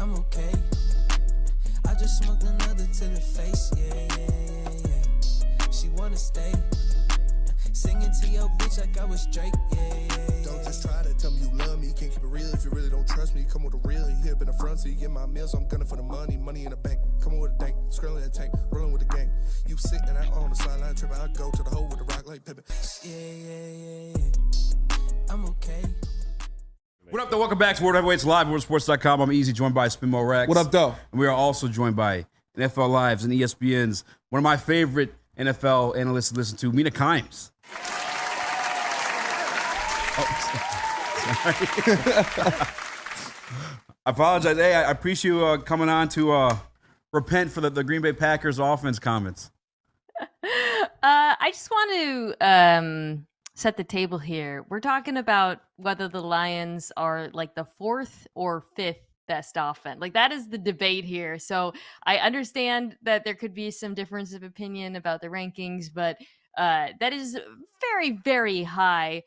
I'm okay. I just smoked another to the face, yeah. She wanna stay. Singing to your bitch like I was Drake, yeah. Don't just try to tell me you love me. Can't keep it real if you really don't trust me. Come with a real, you hip in the front, so you get my meals. I'm gunning for the money in the bank. Come on with a dank, scrolling in the tank, rolling with the gang. You sit and I on the sideline tripping. I go to the hole with the rock like Pippin. Yeah. I'm okay. What up, though? Welcome back to World Heavyweights Live, worldsports.com. I'm Easy, joined by Spinmo Rex. What up, though? And we are also joined by NFL Lives and ESPN's one of my favorite NFL analysts to listen to, Mina Kimes. I apologize. Hey, I appreciate you coming on to repent for the Green Bay Packers offense comments. I just want to set the table here. We're talking about whether the Lions are like the fourth or fifth best offense. Like, that is the debate here. So I understand that there could be some difference of opinion about the rankings, but that is very, very high.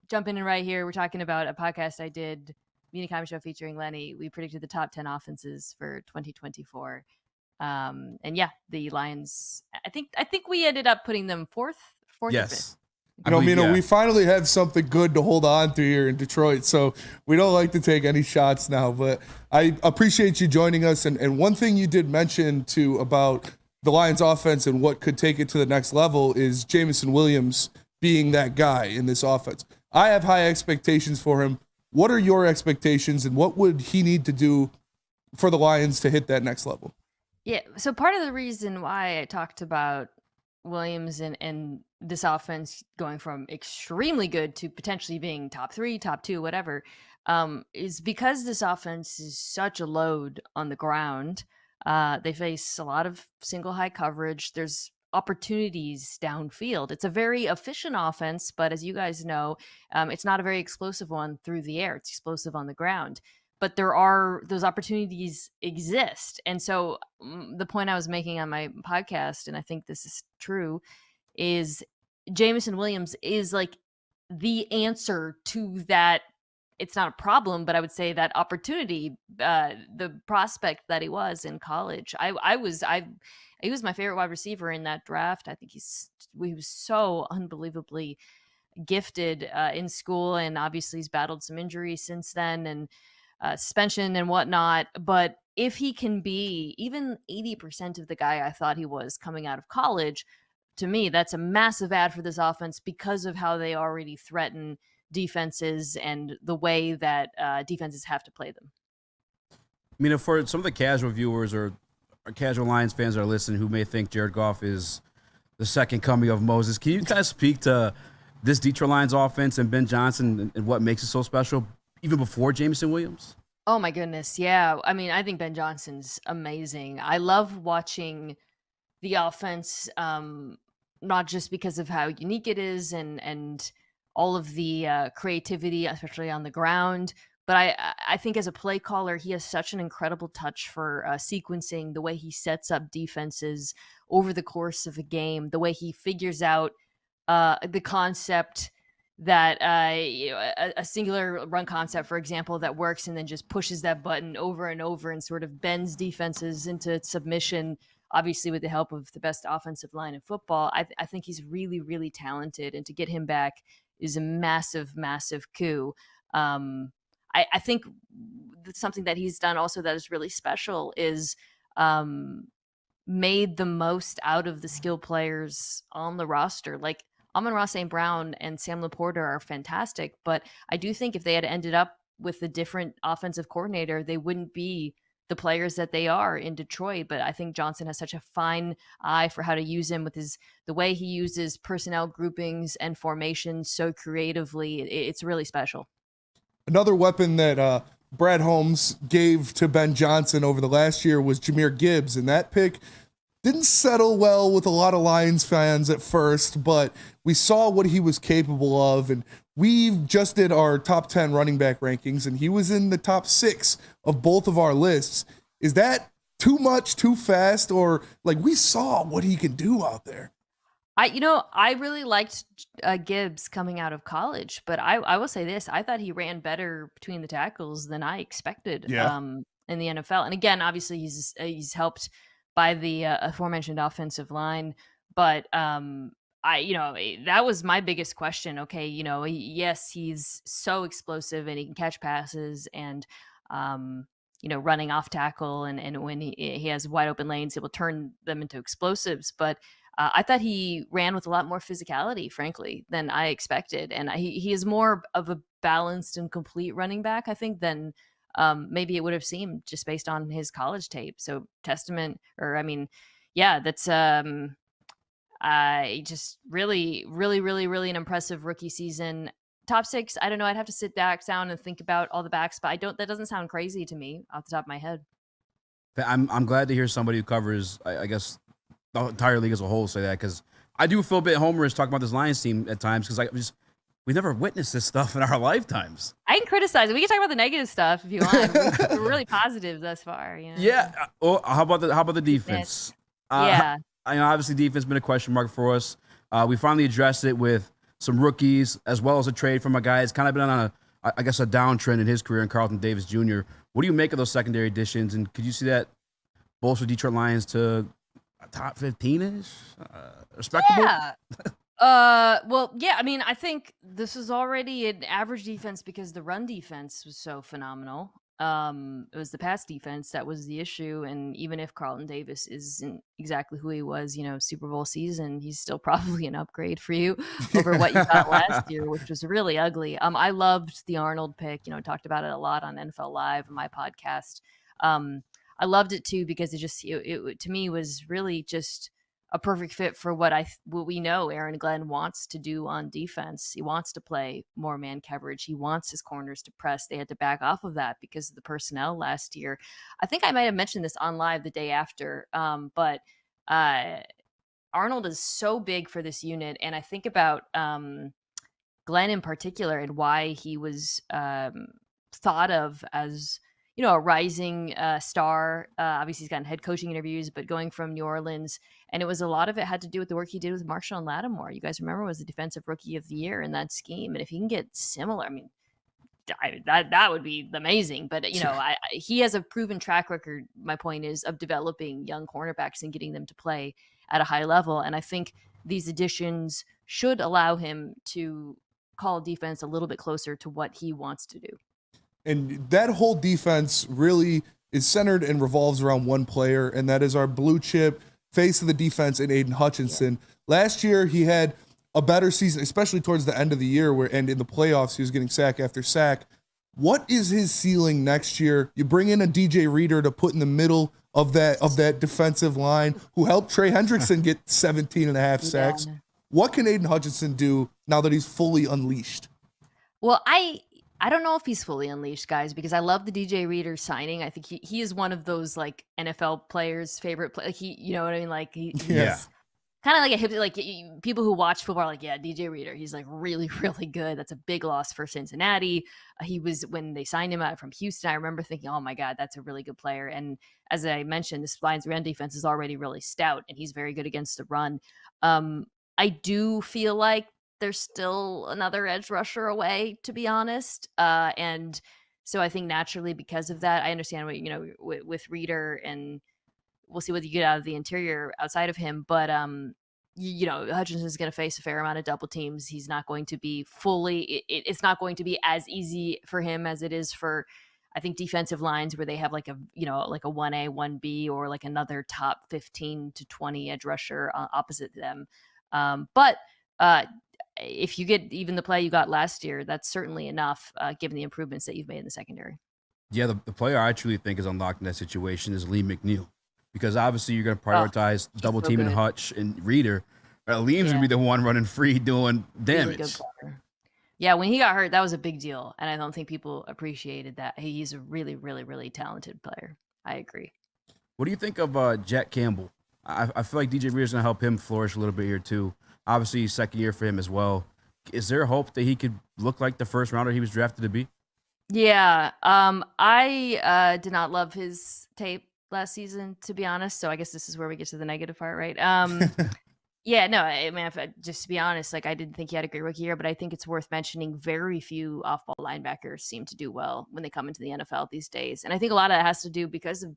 Jumping in right here, we're talking about a podcast I did, Mina Kimes Show featuring Lenny. We predicted the top 10 offenses for 2024. And yeah, the Lions, I think we ended up putting them fourth or fifth. Mina, we finally have something good to hold on to here in Detroit, so we don't like to take any shots now, but I appreciate you joining us. And one thing you did mention too about the Lions offense and what could take it to the next level is Jameson Williams being that guy in this offense. I have high expectations for him. What are your expectations, and what would he need to do for the Lions to hit that next level? Yeah, so part of the reason why I talked about Williams and this offense going from extremely good to potentially being top 3, top 2, whatever, is because this offense is such a load on the ground. They face a lot of single high coverage. There's opportunities downfield. It's a very efficient offense, but as you guys know, it's not a very explosive one through the air. It's explosive on the ground. But those opportunities exist. And so the point I was making on my podcast, and I think this is true, is Jameson Williams is like the answer to that. It's not a problem, but I would say that opportunity, the prospect that he was in college. He was my favorite wide receiver in that draft. I think he was so unbelievably gifted in school, and obviously he's battled some injuries since then and suspension and whatnot. But if he can be even 80% of the guy I thought he was coming out of college, to me, that's a massive add for this offense because of how they already threaten defenses and the way that defenses have to play them. I mean, for some of the casual viewers or casual Lions fans that are listening who may think Jared Goff is the second coming of Moses, can you guys speak to this Detroit Lions offense and Ben Johnson and what makes it so special, even before Jameson Williams? Oh, my goodness. Yeah. I mean, I think Ben Johnson's amazing. I love watching the offense, not just because of how unique it is and all of the creativity, especially on the ground, but I think as a play caller, he has such an incredible touch for sequencing, the way he sets up defenses over the course of a game, the way he figures out the concept that a singular run concept, for example, that works and then just pushes that button over and over and sort of bends defenses into submission, obviously with the help of the best offensive line in football. I think he's really, really talented, and to get him back is a massive, massive coup. I think something that he's done also that is really special is made the most out of the skill players on the roster. Like Amon-Ra St. Brown and Sam Laporta are fantastic, but I do think if they had ended up with a different offensive coordinator, they wouldn't be the players that they are in Detroit. But I think Johnson has such a fine eye for how to use him with the way he uses personnel groupings and formations so creatively. It's really special. Another weapon that Brad Holmes gave to Ben Johnson over the last year was Jahmyr Gibbs, and that pick didn't settle well with a lot of Lions fans at first, but we saw what he was capable of, and we just did our top 10 running back rankings, and he was in the top 6 of both of our lists. Is that too much, too fast, or like we saw what he can do out there? I really liked Gibbs coming out of college, but I will say this: I thought he ran better between the tackles than I expected. Yeah. In the NFL, and again, obviously he's helped by the aforementioned offensive line, but that was my biggest question. Okay, yes, he's so explosive and he can catch passes and running off tackle and when he has wide open lanes, he will turn them into explosives, but I thought he ran with a lot more physicality, frankly, than I expected. And he is more of a balanced and complete running back, I think, than maybe it would have seemed just based on his college tape. So that's just really, really, really, really an impressive rookie season. Top 6, I don't know. I'd have to sit back down and think about all the backs, but that doesn't sound crazy to me off the top of my head. I'm glad to hear somebody who covers, I guess, the entire league as a whole say that, because I do feel a bit homerish talking about this Lions team at times, because we never witnessed this stuff in our lifetimes. I can criticize it. We can talk about the negative stuff if you want. We're really positive thus far. Yeah. How about the defense? Yeah. I know obviously defense has been a question mark for us. We finally addressed it with some rookies as well as a trade from a guy that's kind of been on a downtrend in his career in Carlton Davis Jr. What do you make of those secondary additions? And could you see that bolster Detroit Lions to top 15-ish? Respectable? Yeah. Well, yeah, I think this is already an average defense because the run defense was so phenomenal. It was the pass defense that was the issue. And even if Carlton Davis isn't exactly who he was, Super Bowl season, he's still probably an upgrade for you over what you got last year, which was really ugly. I loved the Arnold pick, talked about it a lot on NFL Live and my podcast. I loved it too, because it to me was really just a perfect fit for what we know Aaron Glenn wants to do on defense. He wants to play more man coverage. He wants his corners to press. They had to back off of that because of the personnel last year. I think I might have mentioned this on live the day after, but Arnold is so big for this unit. And I think about Glenn in particular and why he was thought of as a rising star. Obviously, he's gotten head coaching interviews, but going from New Orleans, and a lot of it had to do with the work he did with Marshawn Lattimore. You guys remember, was the defensive rookie of the year in that scheme. And if he can get similar, that would be amazing. But he has a proven track record. My point is of developing young cornerbacks and getting them to play at a high level. And I think these additions should allow him to call defense a little bit closer to what he wants to do. And that whole defense really is centered and revolves around one player, and that is our blue chip face of the defense in Aiden Hutchinson. Yeah. Last year, he had a better season, especially towards the end of the year, and in the playoffs, he was getting sack after sack. What is his ceiling next year? You bring in a DJ Reader to put in the middle of that defensive line, who helped Trey Hendrickson get 17 and a half sacks. Yeah. What can Aiden Hutchinson do now that he's fully unleashed? Well, I don't know if he's fully unleashed, guys, because I love the DJ Reader signing. I think he is one of those like NFL players' favorite play. You know what I mean? Like he's kind of like a hip, like people who watch football are like, yeah, DJ Reader. He's like really, really good. That's a big loss for Cincinnati. He was, when they signed him out from Houston, I remember thinking, oh my God, that's a really good player. And as I mentioned, this Lions run defense is already really stout, and he's very good against the run. I do feel like there's still another edge rusher away, to be honest. And so I think naturally because of that, I understand what, with Reader, and we'll see what you get out of the interior outside of him. But, Hutchinson's going to face a fair amount of double teams. He's not going to be it's not going to be as easy for him as it is for, I think, defensive lines where they have like a 1A, 1B, or like another top 15 to 20 edge rusher opposite them. But if you get even the play you got last year, that's certainly enough, given the improvements that you've made in the secondary. Yeah, the player I truly think is unlocked in that situation is Lee McNeil, because obviously you're going to prioritize double teaming Hutch and Reader. Liam's going to be the one running free doing damage. Yeah, when he got hurt, that was a big deal, and I don't think people appreciated that. He's a really, really, really talented player. I agree. What do you think of Jack Campbell? I feel like DJ Reader's going to help him flourish a little bit here too. Obviously, second year for him as well. Is there hope that he could look like the first rounder he was drafted to be? Yeah. I did not love his tape last season, to be honest. So I guess this is where we get to the negative part, right? Yeah, no, I mean, just to be honest, like I didn't think he had a great rookie year, but I think it's worth mentioning very few off-ball linebackers seem to do well when they come into the NFL these days, and I think a lot of that has to do because of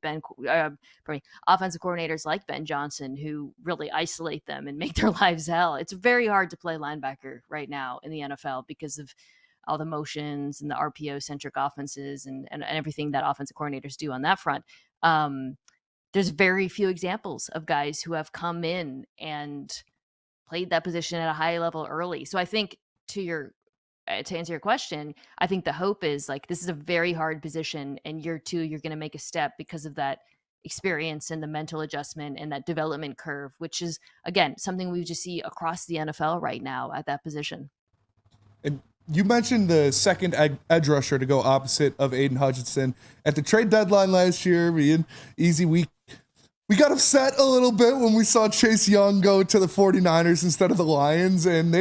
offensive coordinators like Ben Johnson who really isolate them and make their lives hell. It's very hard to play linebacker right now in the NFL because of all the motions and the RPO-centric offenses and everything that offensive coordinators do on that front. Um, there's very few examples of guys who have come in and played that position at a high level early. So I think to answer your question, I think the hope is like this is a very hard position, and year two you're going to make a step because of that experience and the mental adjustment and that development curve, which is again something we just see across the NFL right now at that position. And you mentioned the second edge rusher to go opposite of Aiden Hutchinson at the trade deadline last year. Being easy, we got upset a little bit when we saw Chase Young go to the 49ers instead of the Lions, and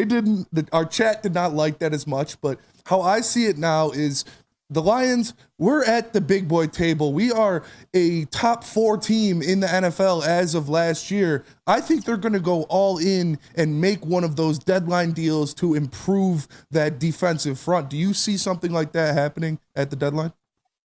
our chat did not like that as much. But how I see it now is the Lions, we're at the big boy table. We are a top 4 team in the NFL as of last year. I think they're going to go all in and make one of those deadline deals to improve that defensive front. Do you see something like that happening at the deadline?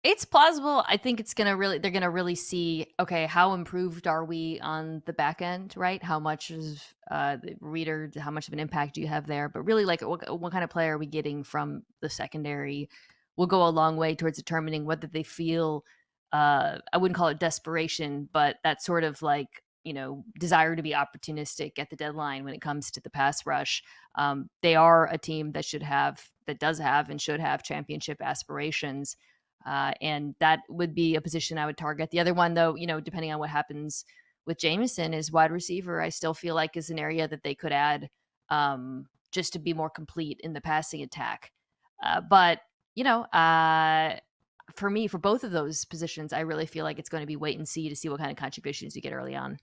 It's plausible. I think they're going to really see, okay, how improved are we on the back end, right? How much is the reader, how much of an impact do you have there? But really, like, what kind of player are we getting from the secondary will go a long way towards determining whether they feel, I wouldn't call it desperation, but that sort of like, desire to be opportunistic at the deadline when it comes to the pass rush. They are a team that does have and should have championship aspirations. And that would be a position I would target. The other one, though, depending on what happens with Jameson, is wide receiver. I still feel like is an area that they could add just to be more complete in the passing attack. But for me, for both of those positions, I really feel like it's going to be wait and see to see what kind of contributions you get early on.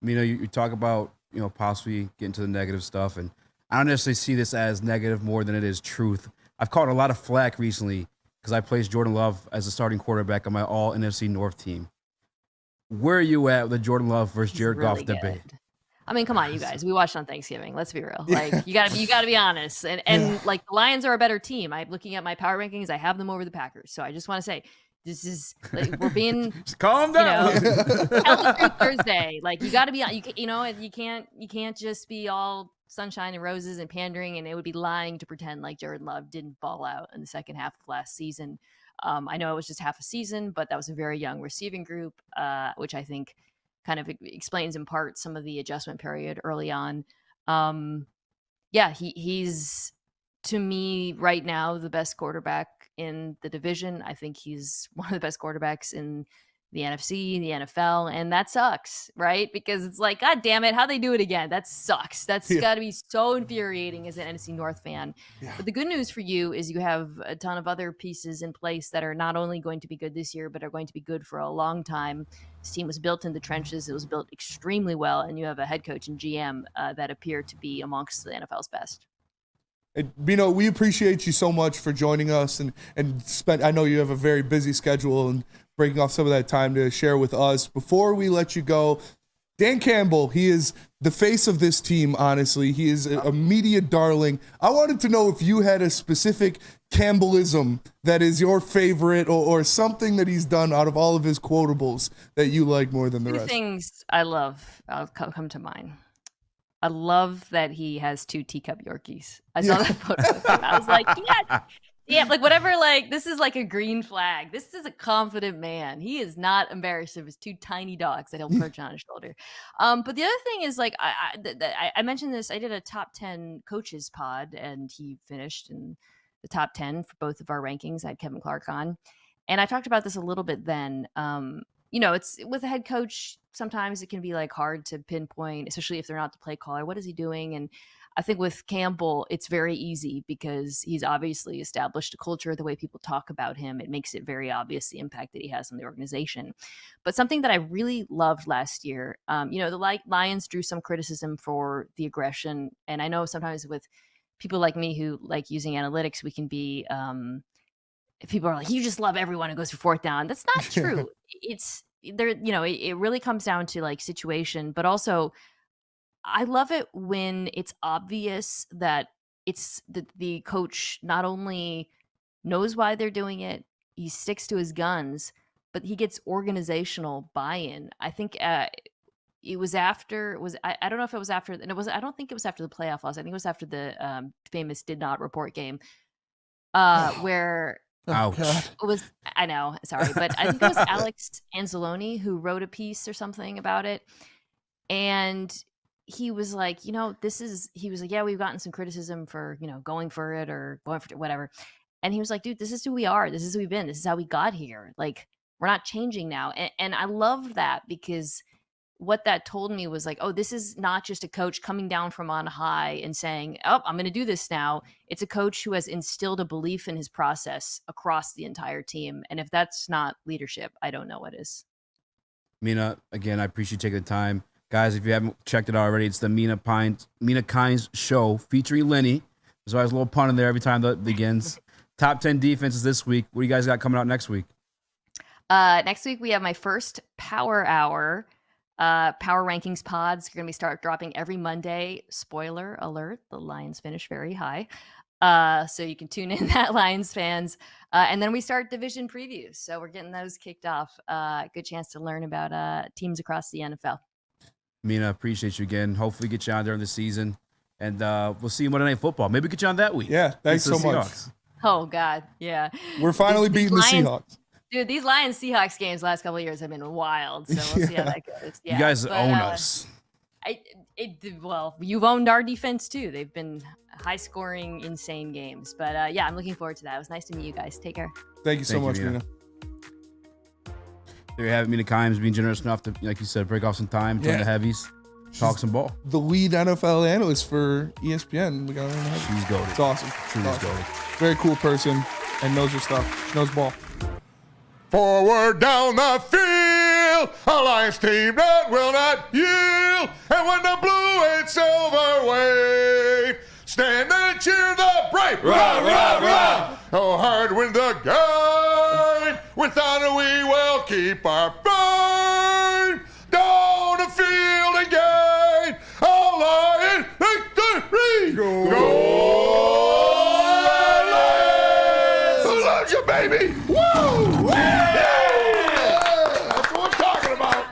You talk about, possibly getting to the negative stuff, and I don't necessarily see this as negative more than it is truth. I've caught a lot of flack recently because I placed Jordan Love as a starting quarterback on my all NFC North team. Where are you at with the Jordan Love versus Jared Goff debate? I mean, come on, you guys. We watched on Thanksgiving. Let's be real. Like, you gotta be honest. And like the Lions are a better team. I'm looking at my power rankings. I have them over the Packers. So I just want to say, this is like, we're being just calm down. Thursday. Like, you got to be, you can't just be all sunshine and roses and pandering, and it would be lying to pretend like Jordan Love didn't ball out in the second half of last season. I know it was just half a season, but that was a very young receiving group, which I think kind of explains in part some of the adjustment period early on. He's to me right now the best quarterback in the division. I think he's one of the best quarterbacks in the NFC, the NFL, and that sucks, right? Because it's like, God damn it, how'd they do it again? That sucks. That's got to be so infuriating as an NFC North fan. Yeah. But the good news for you is you have a ton of other pieces in place that are not only going to be good this year, but are going to be good for a long time. This team was built in the trenches. It was built extremely well, and you have a head coach and GM that appear to be amongst the NFL's best. And, we appreciate you so much for joining us and I know you have a very busy schedule and breaking off some of that time to share with us. Before we let you go, Dan Campbell, he is the face of this team, honestly. He is a media darling. I wanted to know if you had a specific Campbellism that is your favorite or something that he's done out of all of his quotables that you like more than the rest. Two things I love I'll come to mind. I love that he has 2 teacup Yorkies. I saw that photo of him. I was like, yes. Yeah, like whatever, like this is like a green flag. This is a confident man. He is not embarrassed of his 2 tiny dogs that he'll perch on his shoulder. But the other thing is like I mentioned this. I did a top 10 coaches pod, and he finished in the top 10 for both of our rankings. I had Kevin Clark on, and I talked about this a little bit then. It's with a head coach. Sometimes it can be like hard to pinpoint, especially if they're not the play caller. What is he doing? And I think with Campbell, it's very easy because he's obviously established a culture, the way people talk about him. It makes it very obvious the impact that he has on the organization. But something that I really loved last year, the Lions drew some criticism for the aggression. And I know sometimes with people like me who like using analytics, we can be, people are like, you just love everyone who goes for 4th down. That's not true. It's there, it really comes down to like situation, but also I love it when it's obvious that it's the coach not only knows why they're doing it, he sticks to his guns, but he gets organizational buy-in. I think it was after was I don't know if it was after, and it was I don't think it was after the playoff loss. I think it was after the famous did not report game, where Oh, Ouch. God. it was I know, sorry, but I think it was Alex Anzalone who wrote a piece or something about it, and he was like, he was like, yeah, we've gotten some criticism for going for it or going for it, whatever, and he was like, dude, this is who we are, this is who we've been, this is how we got here, like we're not changing now, and I love that because what that told me was like, oh, this is not just a coach coming down from on high and saying, oh, I'm going to do this now. It's a coach who has instilled a belief in his process across the entire team. And if that's not leadership, I don't know what is. Mina, again, I appreciate you taking the time. Guys, if you haven't checked it out already, it's the Mina Kimes show featuring Lenny. There's always a little pun in there every time that begins. Top 10 defenses this week. What do you guys got coming out next week? Next week, we have my first Power Hour. Power rankings pods are going to be start dropping every Monday. Spoiler alert, the Lions finish very high. So you can tune in that, Lions fans. And then we start division previews. So we're getting those kicked off. Good chance to learn about teams across the NFL. Mina, appreciate you again. Hopefully get you on during the season. And we'll see you Monday Night Football. Maybe get you on that week. Yeah, thanks so Against the much. Seahawks. Oh, God. Yeah. We're finally These beating the Lions- Seahawks. Dude, these Lions Seahawks games the last couple of years have been wild. So we'll see how that goes. Yeah, You guys but, own us. Well, you've owned our defense too. They've been high scoring, insane games. But yeah, I'm looking forward to that. It was nice to meet you guys. Take care. Thank you so Thank much, you, Mina. Mina. There you have it, Mina Kimes being generous enough to, like you said, break off some time, join Yeah. the heavies, talk some ball. The lead NFL analyst for ESPN. We got her. She's goated. It's awesome. Truly Awesome. goated. Very cool person and knows her stuff. Knows ball. Forward down the field, a Lions team that will not yield. And when the blue and silver wave, stand and cheer the brave. Rah, rah, rah. Oh, hard win the game. With honor we will keep our faith. Down the field and gain. A Lion victory. Lions! Who loves you, baby? Woo! That's what we're talking about.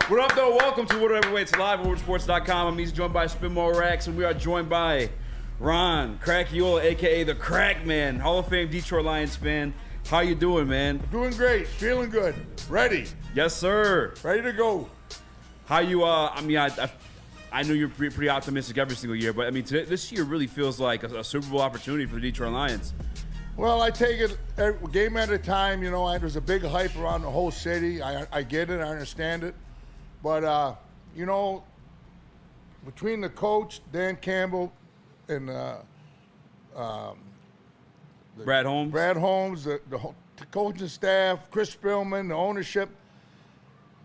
What up, though? Welcome to Woodward Heavyweights Live at WoodwardSports.com. I'm Easy, joined by Spinmore Racks, and we are joined by Ron Cracchiola, a.k.a. the Crack Man, Hall of Fame Detroit Lions fan. How you doing, man? Doing great. Feeling good. Ready. Yes, sir. Ready to go. How you, I know you're pretty optimistic every single year, but, I mean, this year really feels like a Super Bowl opportunity for the Detroit Lions. Well, I take it a game at a time. You know, there's a big hype around the whole city. I get it. I understand it. But, you know, between the coach, Dan Campbell, and Brad Holmes? the coaching staff, Chris Spillman, the ownership,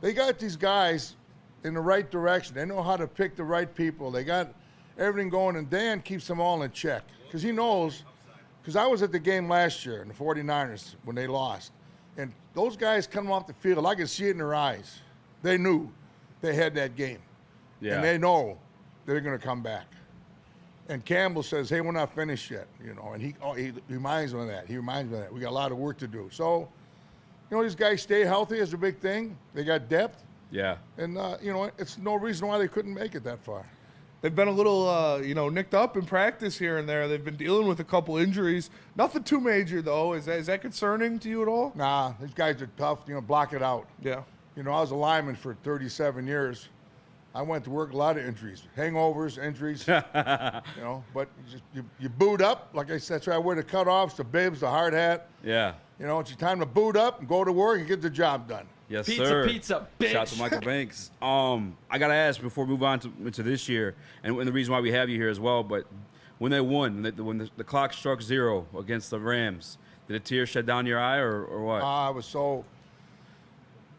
they got these guys in the right direction. They know how to pick the right people. They got everything going, and Dan keeps them all in check because he knows. Because I was at the game last year in the 49ers when they lost. And those guys coming off the field, I could see it in their eyes. They knew they had that game. Yeah. And they know they're going to come back. And Campbell says, hey, we're not finished yet, you know. And he reminds me of that. He reminds me of that. We got a lot of work to do. So, you know, these guys stay healthy is a big thing. They got depth. Yeah. And, you know, it's no reason why they couldn't make it that far. They've been a little, nicked up in practice here and there. They've been dealing with a couple injuries. Nothing too major, though. Is that concerning to you at all? Nah, these guys are tough. You know, block it out. Yeah. You know, I was a lineman for 37 years. I went to work, a lot of injuries, hangovers, injuries, you know, but you boot up. Like I said, that's why I wear the cutoffs, the bibs, the hard hat. Yeah. You know, it's your time to boot up and go to work and get the job done. Yes, Pizza, sir. pizza, bitch. Shout out to Michael Banks. I got to ask before we move on to this year, and the reason why we have you here as well, but when they won, when the clock struck 0 against the Rams, did a tear shed down your eye or what? I was so,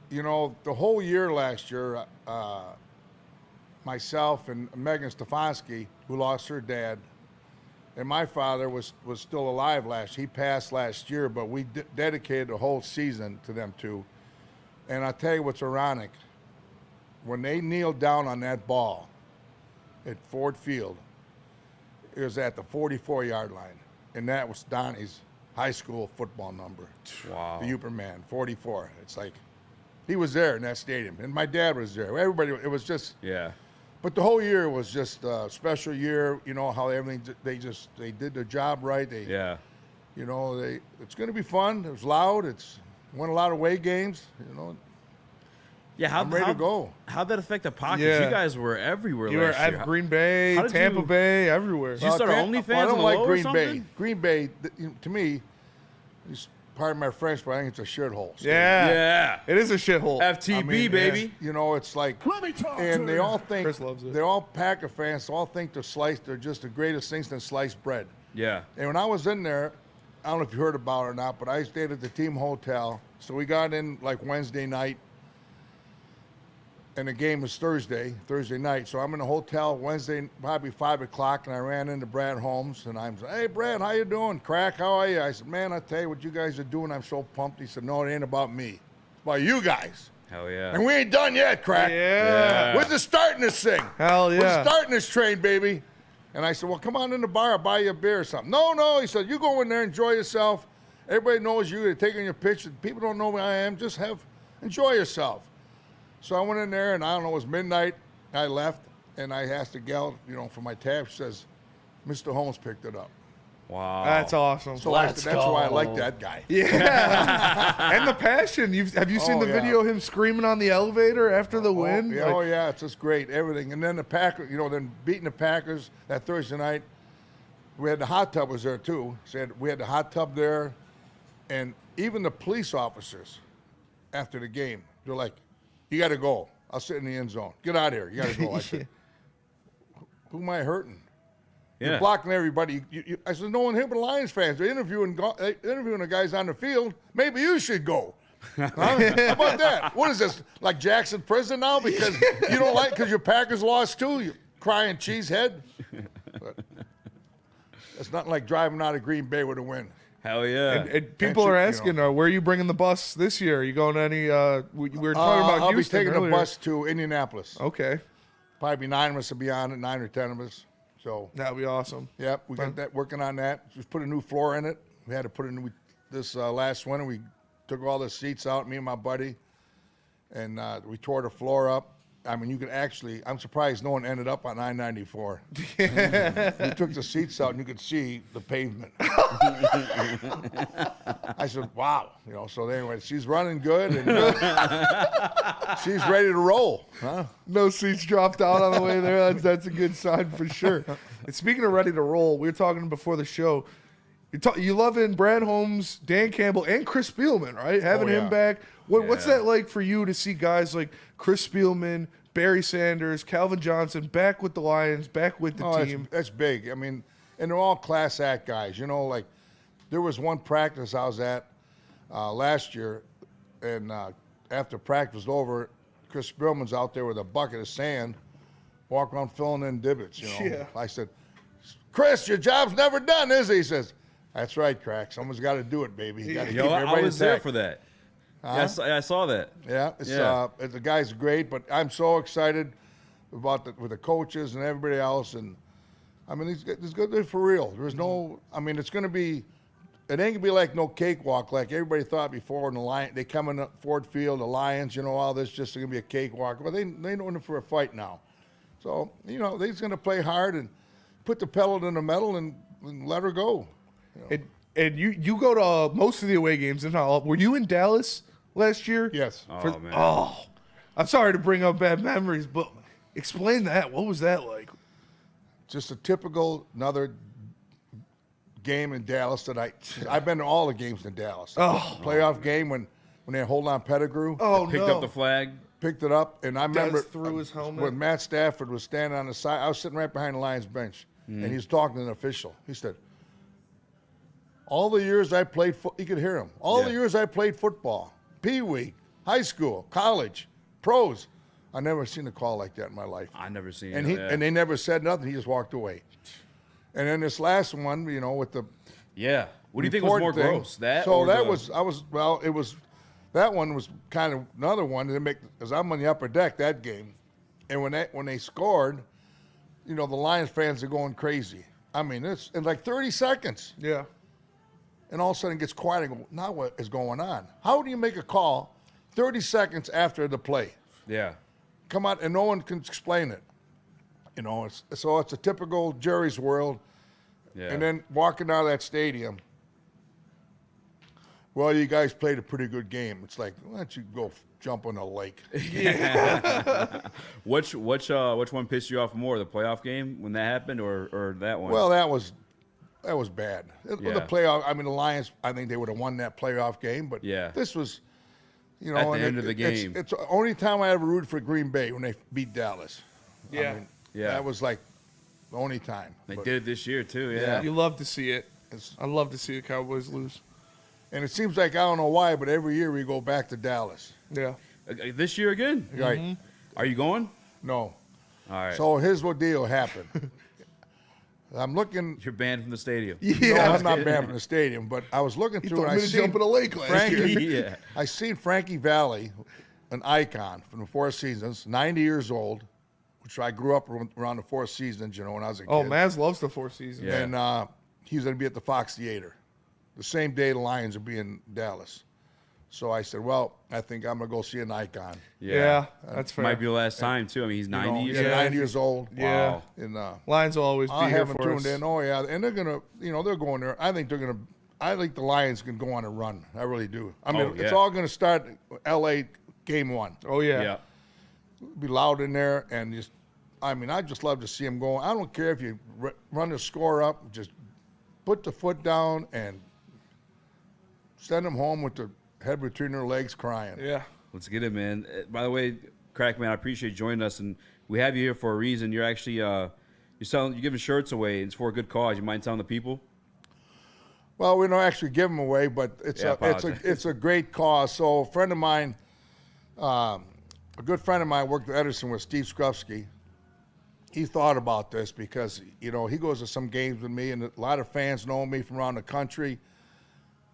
you know, the whole year last year, myself and Megan Stefanski, who lost her dad, and my father was still alive last year. He passed last year, but we dedicated the whole season to them two. And I'll tell you what's ironic. When they kneeled down on that ball at Ford Field. It was at the 44-yard line, and that was Donnie's high school football number. Wow. The Uper man, 44. It's like he was there in that stadium, and my dad was there. Everybody, it was just. Yeah. But the whole year was just a special year. You know how everything they did their job right. Yeah. You know it's going to be fun. It was loud. It's won a lot of away games. You know. Yeah, I'm ready to go. How'd that affect the pockets? Yeah. You guys were everywhere You were last year. at Green Bay, How did Tampa you- Bay, everywhere. Did you start OnlyFans I on don't the like low or Green something? Bay. Green Bay, to me, is pardon my French, but I think it's a shithole. Yeah. Yeah. It is a shithole. FTB, I mean, baby. You know, it's like, and they all think Chris loves it. they're all Packer fans. They all think they're just the greatest things than sliced bread. Yeah. And when I was in there, I don't know if you heard about it or not, but I stayed at the team hotel. So we got in like Wednesday night, and the game was Thursday night. So I'm in the hotel Wednesday, probably 5 o'clock, and I ran into Brad Holmes, and I'm like, hey, Brad, how you doing? Crack, how are you? I said, man, I tell you what you guys are doing, I'm so pumped. He said, no, it ain't about me. It's about you guys. Hell yeah. And we ain't done yet, Crack. Yeah. We're just starting this thing. Hell We're yeah. starting this train, baby. And I said, well, come on in the bar. I'll buy you a beer or something. No. He said, you go in there, enjoy yourself. Everybody knows you. They're taking your picture. People don't know who I am. Just enjoy yourself. So I went in there, and I don't know, it was midnight. I left, and I asked the gal, for my tab. She says, Mr. Holmes picked it up. Wow. That's awesome. So that's why I like that guy. Yeah. And the passion. Have you seen Oh, the yeah. video of him screaming on the elevator after the win? Yeah, Like, yeah, it's just great, everything. And then the Packers, then beating the Packers that Thursday night, we had the hot tub was there too. We had the hot tub there, and even the police officers after the game, they're like, you got to go. I'll sit in the end zone. Get out of here. You got to go. I said, who am I hurting? Yeah. You're blocking everybody. I said, no one here but Lions fans. They're interviewing the guys on the field. Maybe you should go. Huh? How about that? What is this, like Jackson Prison now? Because you don't like, because your Packers lost too? You crying cheesehead? But it's nothing like driving out of Green Bay with a win. Hell yeah. And people are asking, where are you bringing the bus this year? Are you going to any? We were talking about I'll Houston be taking earlier. a bus to Indianapolis. Okay, Probably 9 of us will be on it, 9 or 10 of us. So, that would be awesome. yep, we got that working on that. Just put a new floor in it. We had to put this last winter. We took all the seats out, me and my buddy, and we tore the floor up. I mean, you could actually, I'm surprised no one ended up on I-94. We took the seats out and you could see the pavement. I said, wow. So anyway, she's running good and she's ready to roll. Huh? No seats dropped out on the way there. That's a good sign for sure. And speaking of ready to roll, we were talking before the show. You loving Brad Holmes, Dan Campbell, and Chris Spielman, right? Having him back. What's that like for you to see guys like Chris Spielman, Barry Sanders, Calvin Johnson back with the Lions, back with the team? That's big. I mean, and they're all class act guys. Like there was one practice I was at last year, and after practice was over, Chris Spielman's out there with a bucket of sand, walking around filling in divots. Yeah. I said, Chris, your job's never done, is it? He says, that's right, Crack. Someone's got to do it, baby. You got to keep Yo, everybody I was there intact. for that. Yeah, I saw that. Yeah, the guy's great, but I'm so excited about with the coaches and everybody else, and I mean, it's good for real. There's no, I mean, it's going to be, it ain't gonna be like no cakewalk like everybody thought before. In the Lions, they come in Ford Field, the Lions, all this just gonna be a cakewalk. Well, they know it for a fight now, so they're just gonna play hard and put the pedal in the metal and let her go. And you go to most of the away games. Were you in Dallas last year? Yes. Oh, man. Oh, I'm sorry to bring up bad memories, but explain that. What was that like? Just a typical another game in Dallas I've been to all the games in Dallas. Oh. Playoff game when they hold on Pettigrew. Oh, Picked up the flag. Picked it up, and I remember threw his helmet. when Matt Stafford was standing on the side. I was sitting right behind the Lions bench, and he was talking to an official. He said, all the years I played you could hear him. All the years I played football, Pee-wee, high school, college, pros, I never seen a call like that in my life. I never seen And it. and they never said nothing. He just walked away. And then this last one, with the Yeah. What do you think was more report thing. gross? That So or that the- it was that one was kind of another one to make because I'm on the upper deck that game, and when they scored, the Lions fans are going crazy. I mean, it's in like 30 seconds. Yeah. And all of a sudden it gets quiet and go, now what is going on? How do you make a call 30 seconds after the play? Yeah. Come out and no one can explain it. So it's a typical Jerry's world. Yeah. And then walking out of that stadium, well, you guys played a pretty good game. It's like, why don't you go jump in a lake? Which one pissed you off more, the playoff game when that happened, or that one? Well, that was bad. Yeah. The playoff. I mean, the Lions. I think they would have won that playoff game, but Yeah. this was, At the end of the game. It's the only time I ever rooted for Green Bay when they beat Dallas. Yeah. I mean, Yeah. that was like the only time. They But- did it this year too. Yeah. You love to see it. I love to see the Cowboys lose. And it seems like I don't know why, but every year we go back to Dallas. Yeah. This year again. Right? Are you going? No. All right. So here's what deal happened. I'm looking. You're banned from the stadium. No, I'm not banned from the stadium, but I was looking He through told and me I to seen jump in a lake last year. Frankie. Yeah. I seen Frankie Valli, an icon from the Four Seasons, 90 years old, which I grew up around the Four Seasons, when I was a kid. Oh, Maz loves the Four Seasons. Yeah. And he was going to be at the Fox Theater the same day the Lions would be in Dallas. So I said, well, I think I'm going to go see an icon. Yeah, that's fair. Might be the last time too. I mean, he's 90 He's years old. 90 years old. Yeah. Wow. And Lions will always be I here haven't for tuned us. in. Oh, yeah. And they're going to, they're going there. I think the Lions can go on a run. I really do. I mean, yeah. it's all going to start L.A. game 1. Oh, yeah. Yeah. Be loud in there and I just love to see them go. I don't care if you run the score up, just put the foot down and send them home with the head between their legs crying. Yeah. Let's get it, man. By the way, Crackman, I appreciate you joining us, and we have you here for a reason. You're actually you're giving shirts away. It's for a good cause. You mind telling the people? Well, we don't actually give them away, but it's a great cause. So a friend of mine, a good friend of mine, worked at Edison with Steve Skrupski. He thought about this because he goes to some games with me, and a lot of fans know me from around the country.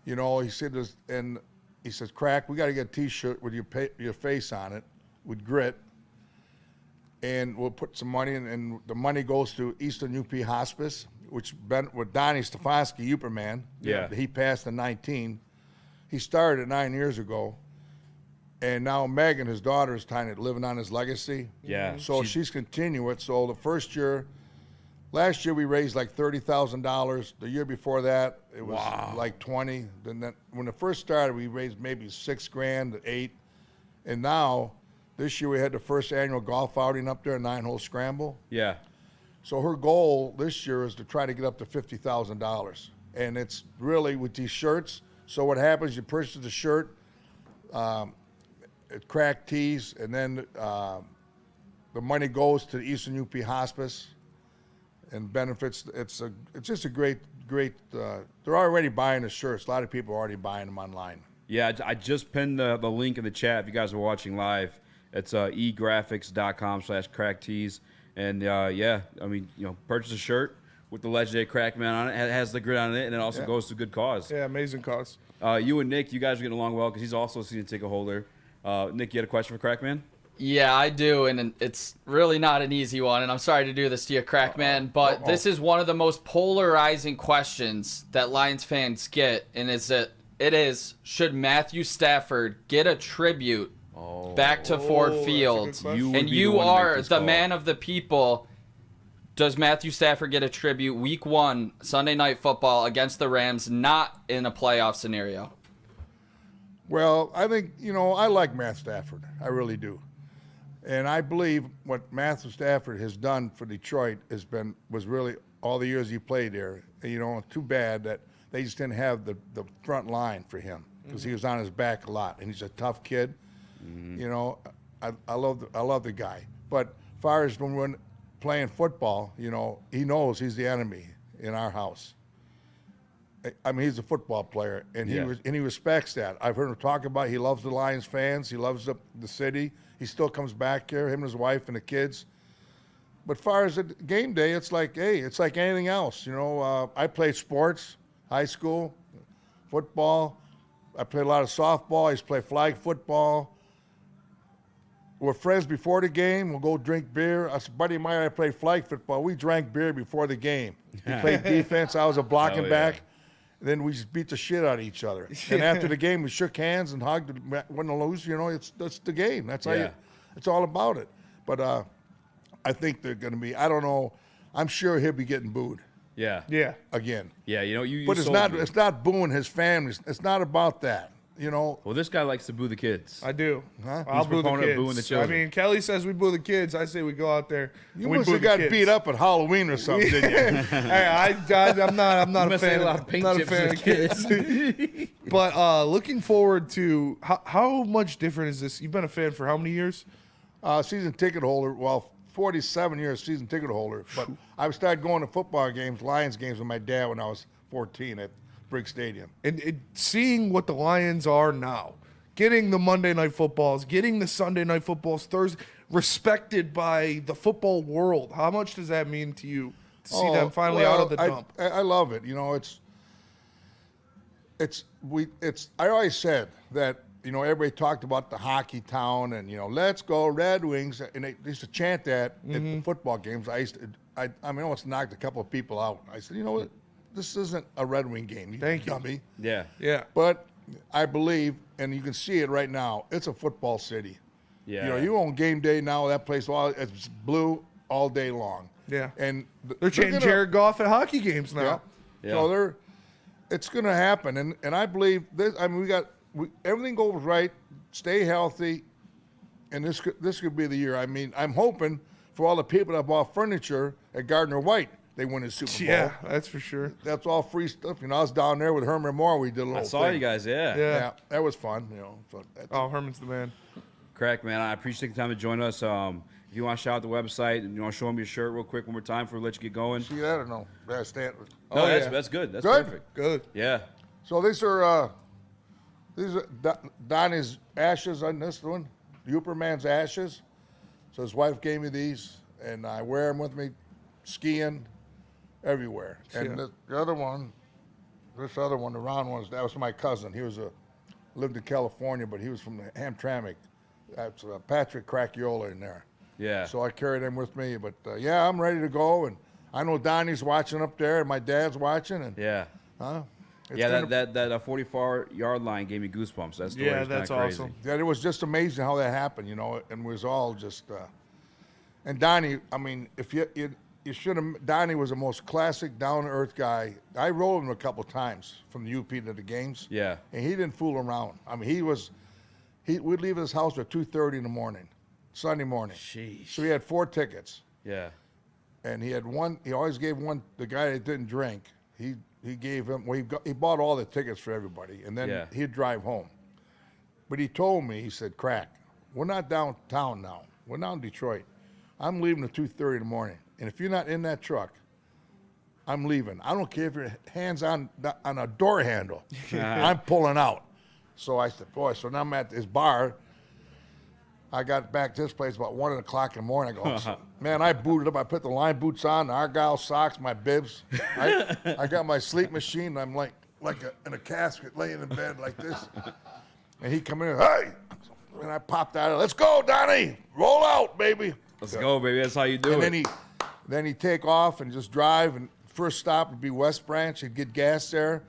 He said this, and he says, "Crack, we got to get a T-shirt with your face on it, with grit, and we'll put some money in, and the money goes to Eastern UP Hospice, which been with Donnie Stefanski, Uperman. Yeah. He passed in 19. He started it 9 years ago, and now Megan, his daughter, is kind of living on his legacy. Yeah. So she's continuing it. So the first year, last year we raised like $30,000. The year before that, it was like 20. Then when it first started, we raised maybe $6,000 to $8,000, and now this year we had the first annual golf outing up there, a 9-hole scramble. Yeah. So her goal this year is to try to get up to $50,000, and it's really with these shirts. So what happens? You purchase the shirt, it Crack Tees, and then the money goes to the Eastern UP Hospice and benefits. It's just a great. They're already buying the shirts. A lot of people are already buying them online. Yeah, I just pinned the link in the chat if you guys are watching live. It's egraphics.com/cracktees. And purchase a shirt with the legendary Crackman on it. It has the grid on it, and it also goes to good cause. Yeah, amazing cause. You and Nick, you guys are getting along well because he's also a season ticket holder. Nick, you had a question for Crackman? Yeah, I do, and it's really not an easy one, and I'm sorry to do this to you, Crackman, but this is one of the most polarizing questions that Lions fans get, and should Matthew Stafford get a tribute back to Ford Field? You are the man of the people. Does Matthew Stafford get a tribute week 1, Sunday Night Football against the Rams, not in a playoff scenario? Well, I think, I like Matt Stafford. I really do. And I believe what Matthew Stafford has done for Detroit was really all the years he played there. Too bad that they just didn't have the front line for him because he was on his back a lot, and he's a tough kid. I love the guy. But as far as when we're playing football, he knows he's the enemy in our house. I mean, he's a football player, and he respects that. I've heard him talk about he loves the Lions fans. He loves the city. He still comes back here, him and his wife and the kids. But as far as the game day, it's like anything else. I played sports, high school, football. I played a lot of softball. I used to play flag football. we're friends before the game. We'll go drink beer. A buddy of mine, I played flag football. We drank beer before the game. He played defense. I was a blocking back. Then we just beat the shit out of each other. And after the game, we shook hands and hugged, win or lose. You know, that's the game. That's how it's all about it. But I think they're going to be. I don't know. I'm sure he'll be getting booed. Yeah. Again. Yeah. You know, you. But it's not. It's not booing his family. It's not about that. You know. Well, this guy likes to boo the kids. I do. Huh? I'll boo the proponent of kids. booing the children. I mean, Kelly says we boo the kids. I say we go out there. You and we must boo have the got kids. beat up at Halloween or something, didn't you? Hey, I'm not a must fan. have a lot of paint I'm not a chips fan as of a kids. But looking forward to how much different is this? You've been a fan for how many years? Season ticket holder. Well, 47 years season ticket holder. But I started going to football games, Lions games with my dad when I was 14 at Briggs Stadium. And seeing what the Lions are now, getting the Monday night footballs, getting the Sunday night footballs, Thursday, respected by the football world. How much does that mean to you to see them finally out of the dump? I love it. You know, I always said that, you know, everybody talked about the hockey town and, you know, let's go Red Wings. And they used to chant that at the football games. I almost knocked a couple of people out. I said, you know what? This isn't a Red Wing game. Thank you. Dummy. Yeah. But I believe, and you can see it right now, it's a football city. Yeah. You know, you on game day now, that place, it's blue all day long. Yeah. And They're chanting Jared Goff at hockey games now. Yeah. So it's going to happen. And I believe this. I mean, everything goes right, stay healthy, and this could be the year. I mean, I'm hoping for all the people that bought furniture at Gardner White, they win the Super Bowl. Yeah, that's for sure. That's all free stuff. You know, I was down there with Herman Moore. We did a little I saw thing. you guys. Yeah. Yeah, that was fun. You know. So Herman's the man. Crack, man. I appreciate the time to join us. If you want to shout out the website and you want to show them your shirt real quick one more time before we let you get going. see that or no? Yeah, stand. No, that's good. That's Good? perfect. Good. Yeah. So these are Donnie's ashes on this one, Uperman's ashes. So his wife gave me these, and I wear them with me skiing everywhere. And Yeah. this other one, the round one, that was my cousin. He lived in California, but he was from the Hamtramck. That's Patrick Cracchiola in there. Yeah. So I carried him with me. But yeah, I'm ready to go, and I know Donnie's watching up there, and my dad's watching, and Yeah. it's Yeah, gonna- that 44-yard line gave me goosebumps. That story Yeah, is that's kinda crazy. awesome. Yeah, it was just amazing how that happened, you know, and it was all just. And Donnie, I mean, if you should have. Donnie was the most classic, down-to-earth guy. I rode him a couple times from the UP to the games. Yeah. And he didn't fool around. I mean, we'd leave his house at 2:30 in the morning, Sunday morning. Sheesh. So he had 4 tickets, Yeah. and he had one. He always gave one. The guy that didn't drink, he gave him. Well, he bought all the tickets for everybody, and then Yeah. he'd drive home. But he told me, he said, "Crack, we're not downtown now. We're now in Detroit. I'm leaving at 2:30 in the morning, and if you're not in that truck, I'm leaving. I don't care if your hand's on a door handle. I'm pulling out." So I said, "Boy," so now I'm at this bar. I got back to this place about 1 o'clock in the morning. I go, man, I booted up. I put the line boots on, the Argyle socks, my bibs. I got my sleep machine. And I'm like in a casket laying in bed like this. And he come in, hey. And I popped out. Let's go, Donnie. Roll out, baby. Let's go, baby. That's how you do And it. then he'd take off and just drive. And first stop would be West Branch. He'd get gas there,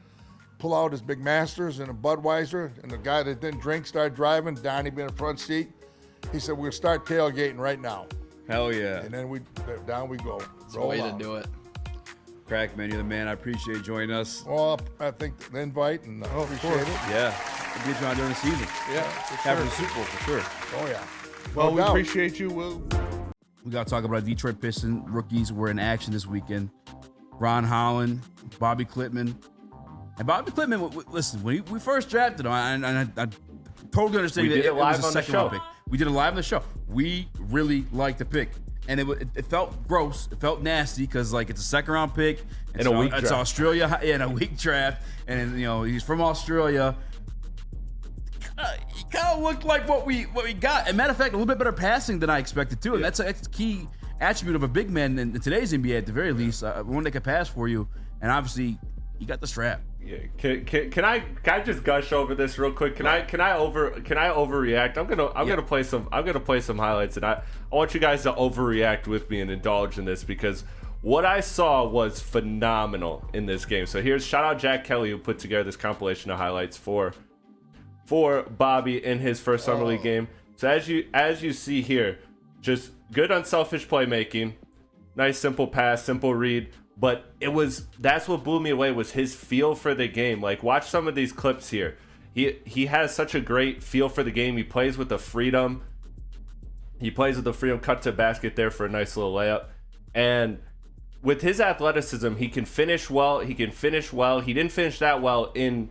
pull out his big Masters and a Budweiser. And the guy that didn't drink started driving. Donnie be in the front seat. He said, we'll start tailgating right now. Hell yeah. And then down we go. It's a way to do it. Crack, man. You're the man. I appreciate you joining us. Well, I think the invite and appreciate it. Yeah. We'll get you on during the season. Yeah, for After sure. the Super Bowl, for sure. Oh, yeah. Well, we doubt. appreciate you, Will. We got to talk about Detroit Pistons rookies who were in action this weekend. Ron Holland, Bobby Klitman. And Bobby Klitman, listen, when we first drafted him, I totally understand We that did it live was a on the second round show. pick. We did it live on the show. We really liked the pick. And it felt gross. It felt nasty because, like, it's a second-round pick. In a weak It's draft. Australia in a weak draft. And, you know, he's from Australia. He kind of looked like what we got. And matter of fact, a little bit better passing than I expected, too. And that's a key attribute of a big man in today's NBA, at the very least. One that can pass for you. And obviously, he got the strap. Yeah. Can I just gush over this real quick? Can I overreact? I'm gonna play some highlights, and I want you guys to overreact with me and indulge in this, because what I saw was phenomenal in this game. So here's shout out Jack Kelly, who put together this compilation of highlights for Bobby in his first summer league game. So as you see here, just good unselfish playmaking, nice simple pass, simple read. But that's what blew me away, was his feel for the game. Like, watch some of these clips here. He has such a great feel for the game. He plays with the freedom. Cut to basket there for a nice little layup. And with his athleticism, he can finish well. He didn't finish that well in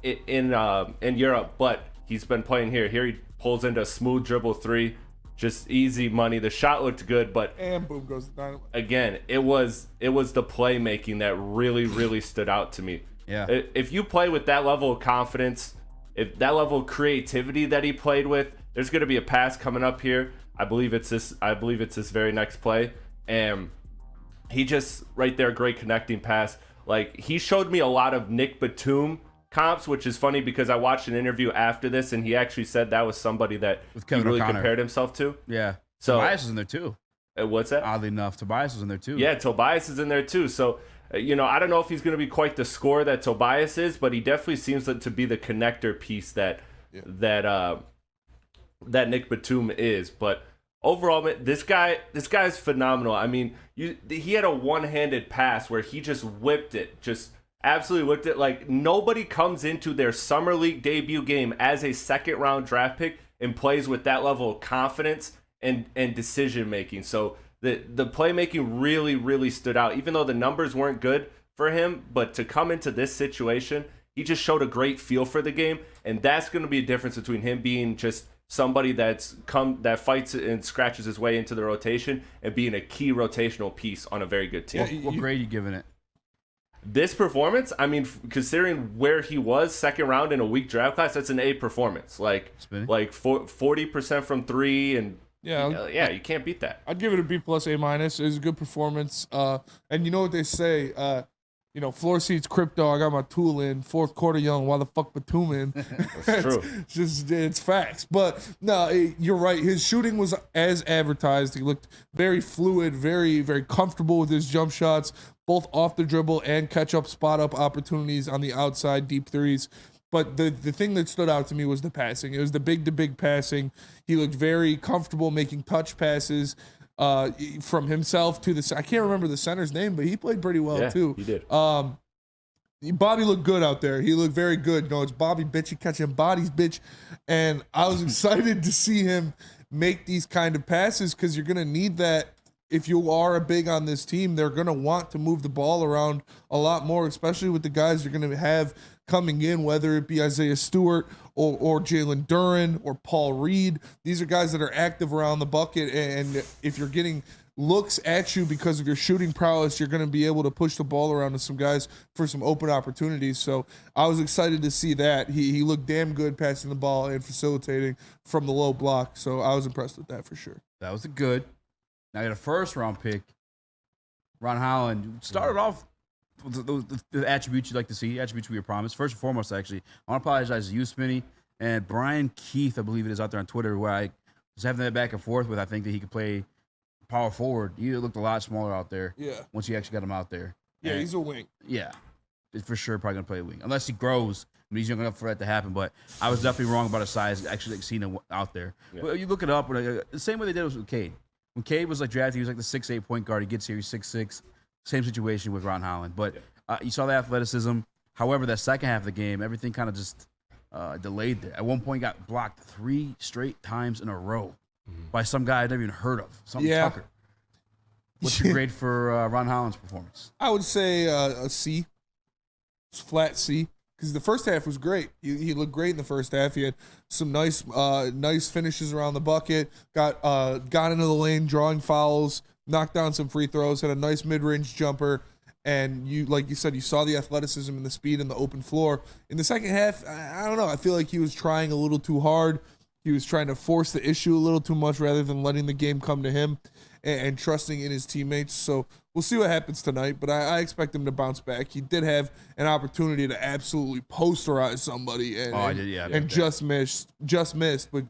Europe, but he's been playing here. Here he pulls into a smooth dribble three. Just easy money. The shot looked good, but and boom goes the dynamite. Again, it was the playmaking that really stood out to me. Yeah. If you play with that level of confidence, if that level of creativity that he played with, there's going to be a pass coming up here. I believe it's this very next play, and he just right there, great connecting pass. Like, he showed me a lot of Nick Batum comps, which is funny because I watched an interview after this, and he actually said that was somebody that he really compared himself to. Yeah. So Tobias was in there too. What's that? Oddly enough, Tobias was in there too. Yeah, Tobias is in there too. So, I don't know if he's going to be quite the scorer that Tobias is, but he definitely seems to be the connector piece that Nick Batum is. But overall, man, this guy is phenomenal. I mean, he had a one-handed pass where he just whipped it, just absolutely whipped it. Like, nobody comes into their summer league debut game as a second-round draft pick and plays with that level of confidence and decision making. So the playmaking really stood out, even though the numbers weren't good for him. But to come into this situation, he just showed a great feel for the game, and that's going to be a difference between him being just somebody that fights and scratches his way into the rotation and being a key rotational piece on a very good team. What grade are you giving it? This performance, I mean, considering where he was second round in a weak draft class, that's an A performance. Like 40% from three, and you can't beat that. I'd give it a B plus A minus. It was a good performance. And you know what they say, floor seats crypto. I got my tool in. Fourth quarter young. Why the fuck Batum in? That's true. It's facts. But no, you're right. His shooting was as advertised. He looked very fluid, very, very comfortable with his jump shots, both off the dribble and catch up, spot up opportunities on the outside, deep threes. But the thing that stood out to me was the passing. It was the big passing. He looked very comfortable making touch passes from himself to I can't remember the center's name, but he played pretty well too. He did. Bobby looked good out there. He looked very good. It's Bobby, bitch. You catching bodies, bitch. And I was excited to see him make these kind of passes, because you're going to need that. If you are a big on this team, they're going to want to move the ball around a lot more, especially with the guys you're going to have coming in, whether it be Isaiah Stewart or Jalen Duren or Paul Reed. These are guys that are active around the bucket, and if you're getting looks at you because of your shooting prowess, you're going to be able to push the ball around to some guys for some open opportunities. So I was excited to see that. He looked damn good passing the ball and facilitating from the low block, so I was impressed with that for sure. That was good. Now you got a first-round pick, Ron Holland. Started off with the attributes you'd like to see, attributes we were promised. First and foremost, actually, I want to apologize to you, Spinny, and Brian Keith, I believe it is, out there on Twitter, where I was having that back and forth with. I think that he could play power forward. He looked a lot smaller out there. Yeah. Once you actually got him out there. Yeah, he's a wing. Yeah. It's for sure probably going to play a wing. Unless he grows. I mean, he's young enough for that to happen. But I was definitely wrong about his size, actually seeing him out there. Yeah. But you look it up, the same way they did was with Cade. When Cade was drafted, he was the 6'8" point guard. He gets here, he's 6'6". Same situation with Ron Holland. But you saw the athleticism. However, that second half of the game, everything kind of just delayed there. At one point, got blocked 3 straight times in a row by some guy I'd never even heard of, Tucker. What's your grade for Ron Holland's performance? I would say a C. It's flat C. Because the first half was great. He looked great in the first half. He had some nice finishes around the bucket, got into the lane, drawing fouls, knocked down some free throws, had a nice mid-range jumper, and like you said, you saw the athleticism and the speed in the open floor. In the second half, I don't know. I feel like he was trying a little too hard. He was trying to force the issue a little too much rather than letting the game come to him. and trusting in his teammates. So we'll see what happens tonight, but I expect him to bounce back. He did have an opportunity to absolutely posterize somebody and just missed, but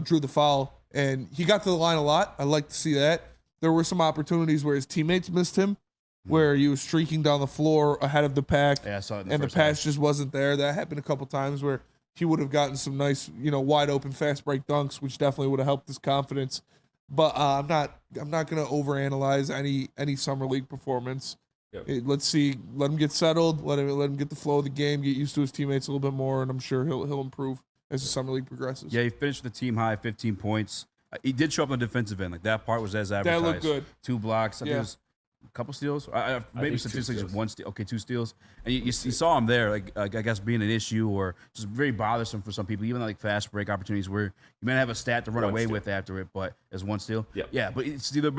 drew the foul, and he got to the line a lot. I like to see that. There were some opportunities where his teammates missed him, where he was streaking down the floor ahead of the pack, Yeah, I saw it in and the first pass half. just wasn't there. That happened a couple times where he would have gotten some nice, wide open fast break dunks, which definitely would have helped his confidence. But I'm not going to overanalyze any summer league performance. Yep. Let's see, let him get settled, let him get the flow of the game, get used to his teammates a little bit more, and I'm sure he'll improve as the summer league progresses. Yeah, he finished with the team high, 15 points. He did show up on the defensive end. Like, that part was as advertised. That looked good. 2 blocks. I think it was a couple steals. Maybe think statistically 2 just steals. 1 steal. Okay, 2 steals. And you saw him there, like I guess being an issue or just very bothersome for some people, even like fast break opportunities where you may not have a stat to run 1 away steal. with after it, but as 1 steal. Yep. Yeah, but there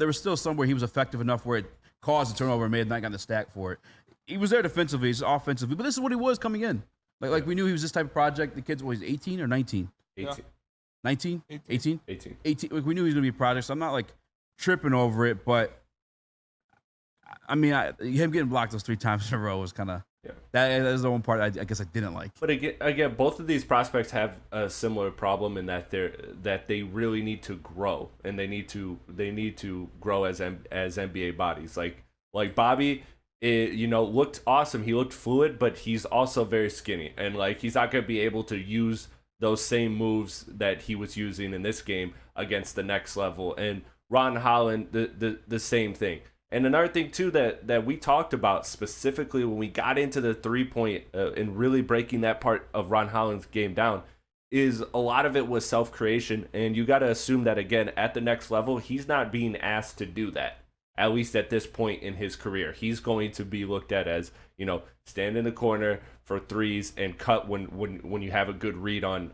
was still somewhere he was effective enough where it caused a turnover and may have not gotten the stack for it. He was there defensively, he's offensively, but this is what he was coming in. Like we knew he was this type of project. The kid's always 18 or 19? 18. 19? 18? 18. 18. Like, we knew he was going to be a project, so I'm not like tripping over it, but I mean, him getting blocked those 3 times in a row was kind of that is the one part I guess I didn't like. But again, both of these prospects have a similar problem in that they really need to grow, and they need to grow as NBA bodies. Like Bobby, looked awesome. He looked fluid, but he's also very skinny, and like he's not going to be able to use those same moves that he was using in this game against the next level. And Ron Holland, the same thing. And another thing, too, that we talked about specifically when we got into the 3-point and really breaking that part of Ron Holland's game down is a lot of it was self-creation. And you got to assume that, again, at the next level, he's not being asked to do that, at least at this point in his career. He's going to be looked at as, stand in the corner for threes and cut when you have a good read on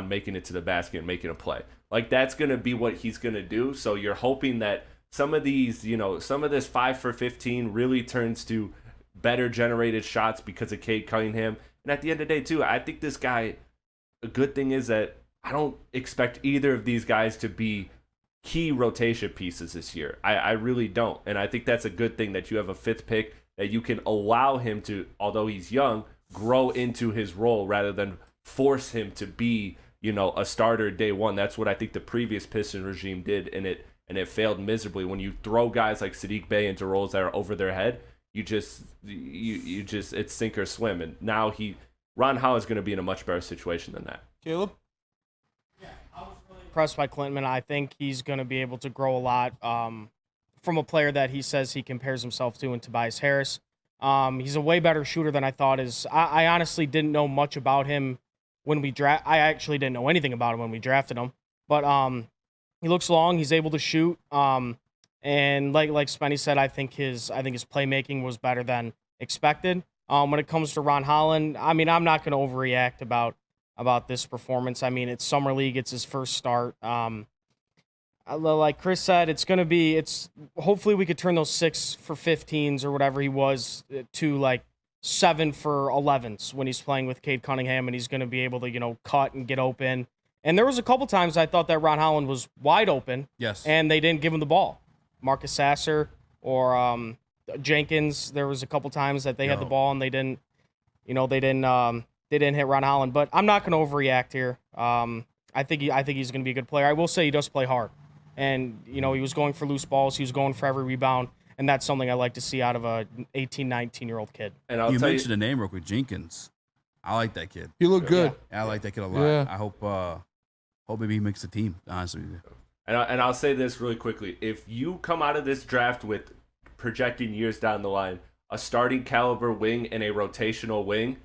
making it to the basket and making a play. Like, that's going to be what he's going to do. So you're hoping that some of this 5 for 15 really turns to better generated shots because of Cade Cunningham. And at the end of the day, too, I think this guy, a good thing is that I don't expect either of these guys to be key rotation pieces this year. I really don't. And I think that's a good thing that you have a 5th pick that you can allow him to, although he's young, grow into his role rather than force him to be, a starter day one. That's what I think the previous Piston regime did, and it failed miserably. When you throw guys like Sadiq Bey into roles that are over their head, you just it's sink or swim. And now Ron Holland's going to be in a much better situation than that. Caleb? Impressed by Clinton. I think he's going to be able to grow a lot from a player that he says he compares himself to in Tobias Harris. He's a way better shooter than I thought. I honestly didn't know much about him when we I actually didn't know anything about him when we drafted him. But he looks long. He's able to shoot. And like Spenny said, I think his playmaking was better than expected. When it comes to Ron Holland, I mean, I'm not going to overreact about this performance. I mean, it's summer league. It's his first start. Like Chris said, hopefully we could turn those 6 for 15s or whatever he was to like 7 for 11s when he's playing with Cade Cunningham, and he's going to be able to, cut and get open. And there was a couple times I thought that Ron Holland was wide open. Yes. And they didn't give him the ball. Marcus Sasser or Jenkins, there was a couple times that they had the ball and they didn't hit Ron Holland. But I'm not going to overreact here. I think he's going to be a good player. I will say he does play hard. And, he was going for loose balls. He was going for every rebound. And that's something I like to see out of a 18, 19-year-old kid. And you mentioned a name real quick, Jenkins. I like that kid. He looked good. Yeah, I like that kid a lot. Yeah. I hope maybe he makes the team, honestly. And I'll say this really quickly. If you come out of this draft with projecting years down the line, a starting caliber wing and a rotational wing,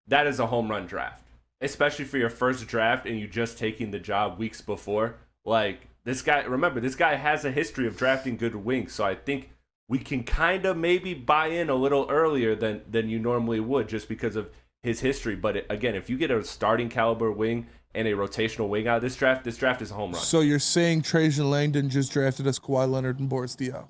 that is a home run draft. Especially for your first draft and you just taking the job weeks before. Like, this guy has a history of drafting good wings, so I think we can kind of maybe buy in a little earlier than you normally would just because of his history. But again, if you get a starting caliber wing and a rotational wing out of this draft is a home run. So you're saying Trajan Langdon just drafted us Kawhi Leonard and Boris Diaw?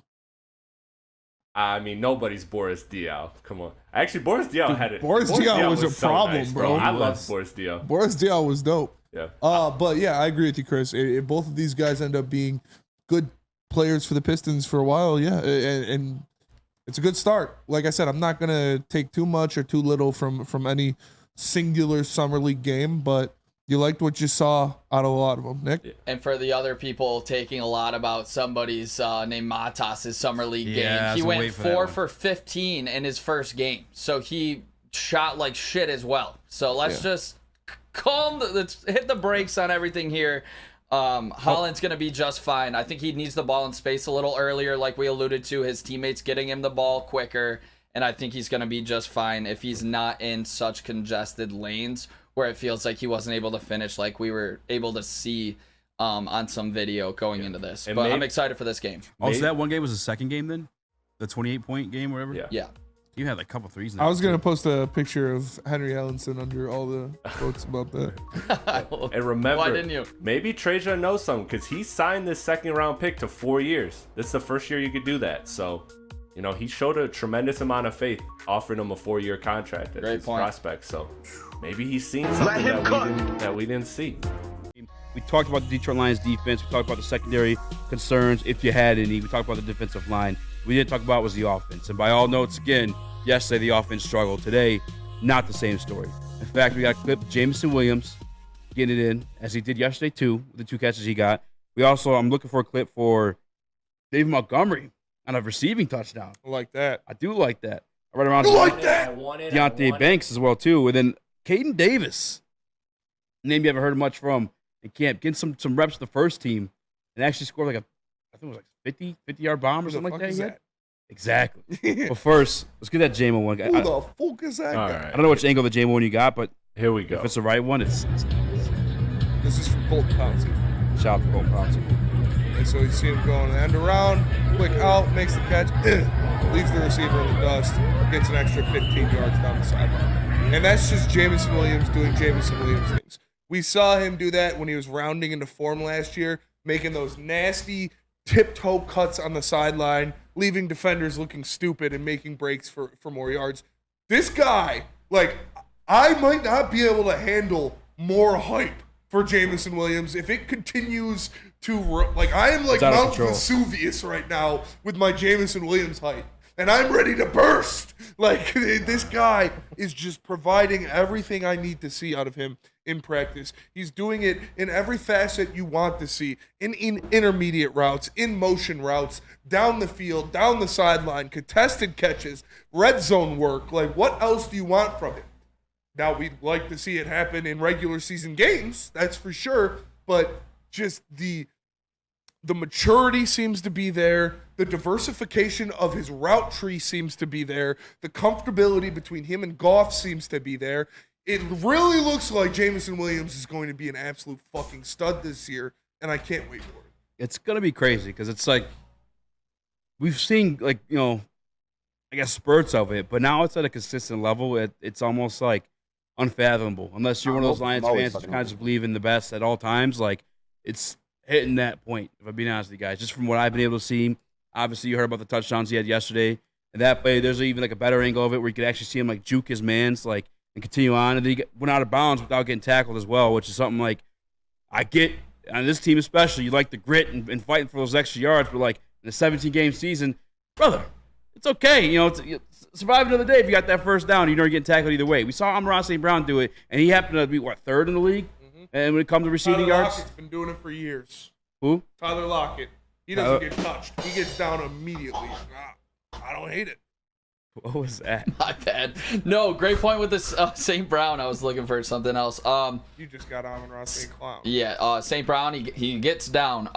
I mean, nobody's Boris Diaw. Come on. Actually, Boris Diaw had it. Boris Diaw was a so problem, nice, bro. I love Boris Diaw. Boris Diaw was dope. Yeah. But yeah, I agree with you, Chris. If both of these guys end up being good players for the Pistons for a while. Yeah, and it's a good start. Like I said, I'm not gonna take too much or too little from any singular summer league game, but you liked what you saw out of a lot of them, Nick. And for the other people taking a lot about somebody's named Matas' summer league game, he went 4 for 15 in his first game, so he shot like shit as well. So let's just let's hit the brakes on everything here. Holland's going to be just fine. I think he needs the ball in space a little earlier, like we alluded to, his teammates getting him the ball quicker, and I think he's going to be just fine if he's not in such congested lanes where it feels like he wasn't able to finish like we were able to see on some video going into this. And but I'm excited for this game. Oh, so that one game was the second game then? The 28-point game or whatever? Yeah. You had like a couple threes. I was going to post a picture of Henry Ellenson under all the quotes about that. And remember, why didn't you? Maybe Trajan knows something because he signed this second-round pick to 4 years. This is the first year you could do that. So, you know, he showed a tremendous amount of faith offering him a 4-year contract as his prospect. So maybe he's seen something that we didn't see. We talked about the Detroit Lions defense. We talked about the secondary concerns, if you had any. We talked about the defensive line. We didn't talk about was the offense. And by all notes, again, yesterday the offense struggled. Today, not the same story. In fact, we got a clip of Jameson Williams getting it in, as he did yesterday too, with the 2 catches he got. We also, I'm looking for a clip for David Montgomery on a receiving touchdown. I like that. I do like that. Right around Deontay Banks as well too. And then Caden Davis, name you haven't heard much from in camp, getting some reps with the first team and actually scored like I think it was like 50-yard bomb or something like that. Yet. Exactly. Well, first, let's get that JMO one. Who the fuck is that guy? Right. I don't know which angle the JMO one you got, but here we go. If it's the right one, it's this is from Colton Pouncey. Shout out to Colton Pouncey. And so you see him going end around, quick out, makes the catch, leaves the receiver in the dust, gets an extra 15 yards down the sideline. And that's just Jameson Williams doing Jameson Williams things. We saw him do that when he was rounding into form last year, making those nasty tiptoe cuts on the sideline, leaving defenders looking stupid and making breaks for more yards. This guy, like, I might not be able to handle more hype for Jameson Williams if it continues to, like, I am like Mount Vesuvius right now with my Jameson Williams hype. And I'm ready to burst. Like, this guy is just providing everything I need to see out of him in practice. He's doing it in every facet you want to see, in intermediate routes, in motion routes, down the field, down the sideline, contested catches, red zone work. Like, what else do you want from him? Now, we'd like to see it happen in regular season games, that's for sure, but just the maturity seems to be there. The diversification of his route tree seems to be there. The comfortability between him and Goff seems to be there. It really looks like Jameson Williams is going to be an absolute fucking stud this year, and I can't wait for it. It's going to be crazy because it's like we've seen, like, you know, I guess spurts of it, but now it's at a consistent level. It's almost like unfathomable unless you're one of those Lions fans that kind of just believe in the best at all times. Like, it's hitting that point, if I'm being honest with you guys, just from what I've been able to see. Obviously, you heard about the touchdowns he had yesterday. And that play, there's even like a better angle of it where you could actually see him like juke his mans, like, and continue on. And then he went out of bounds without getting tackled as well, which is something like I get on this team especially. You like the grit and fighting for those extra yards, but like in a 17-game season, brother, it's okay. You know, survive another day if you got that first down. You know you're getting tackled either way. We saw Amon-Ra St. Brown do it, and he happened to be, what, 3rd in the league? Mm-hmm. And when it comes to receiving yards? Lockett's been doing it for years. Who? Tyler Lockett. He doesn't get touched. He gets down immediately. I don't hate it. What was that? My bad. No, great point with this St. Brown. I was looking for something else. You just got Amon-Ra St. Clown. Yeah, St. Brown, he gets down.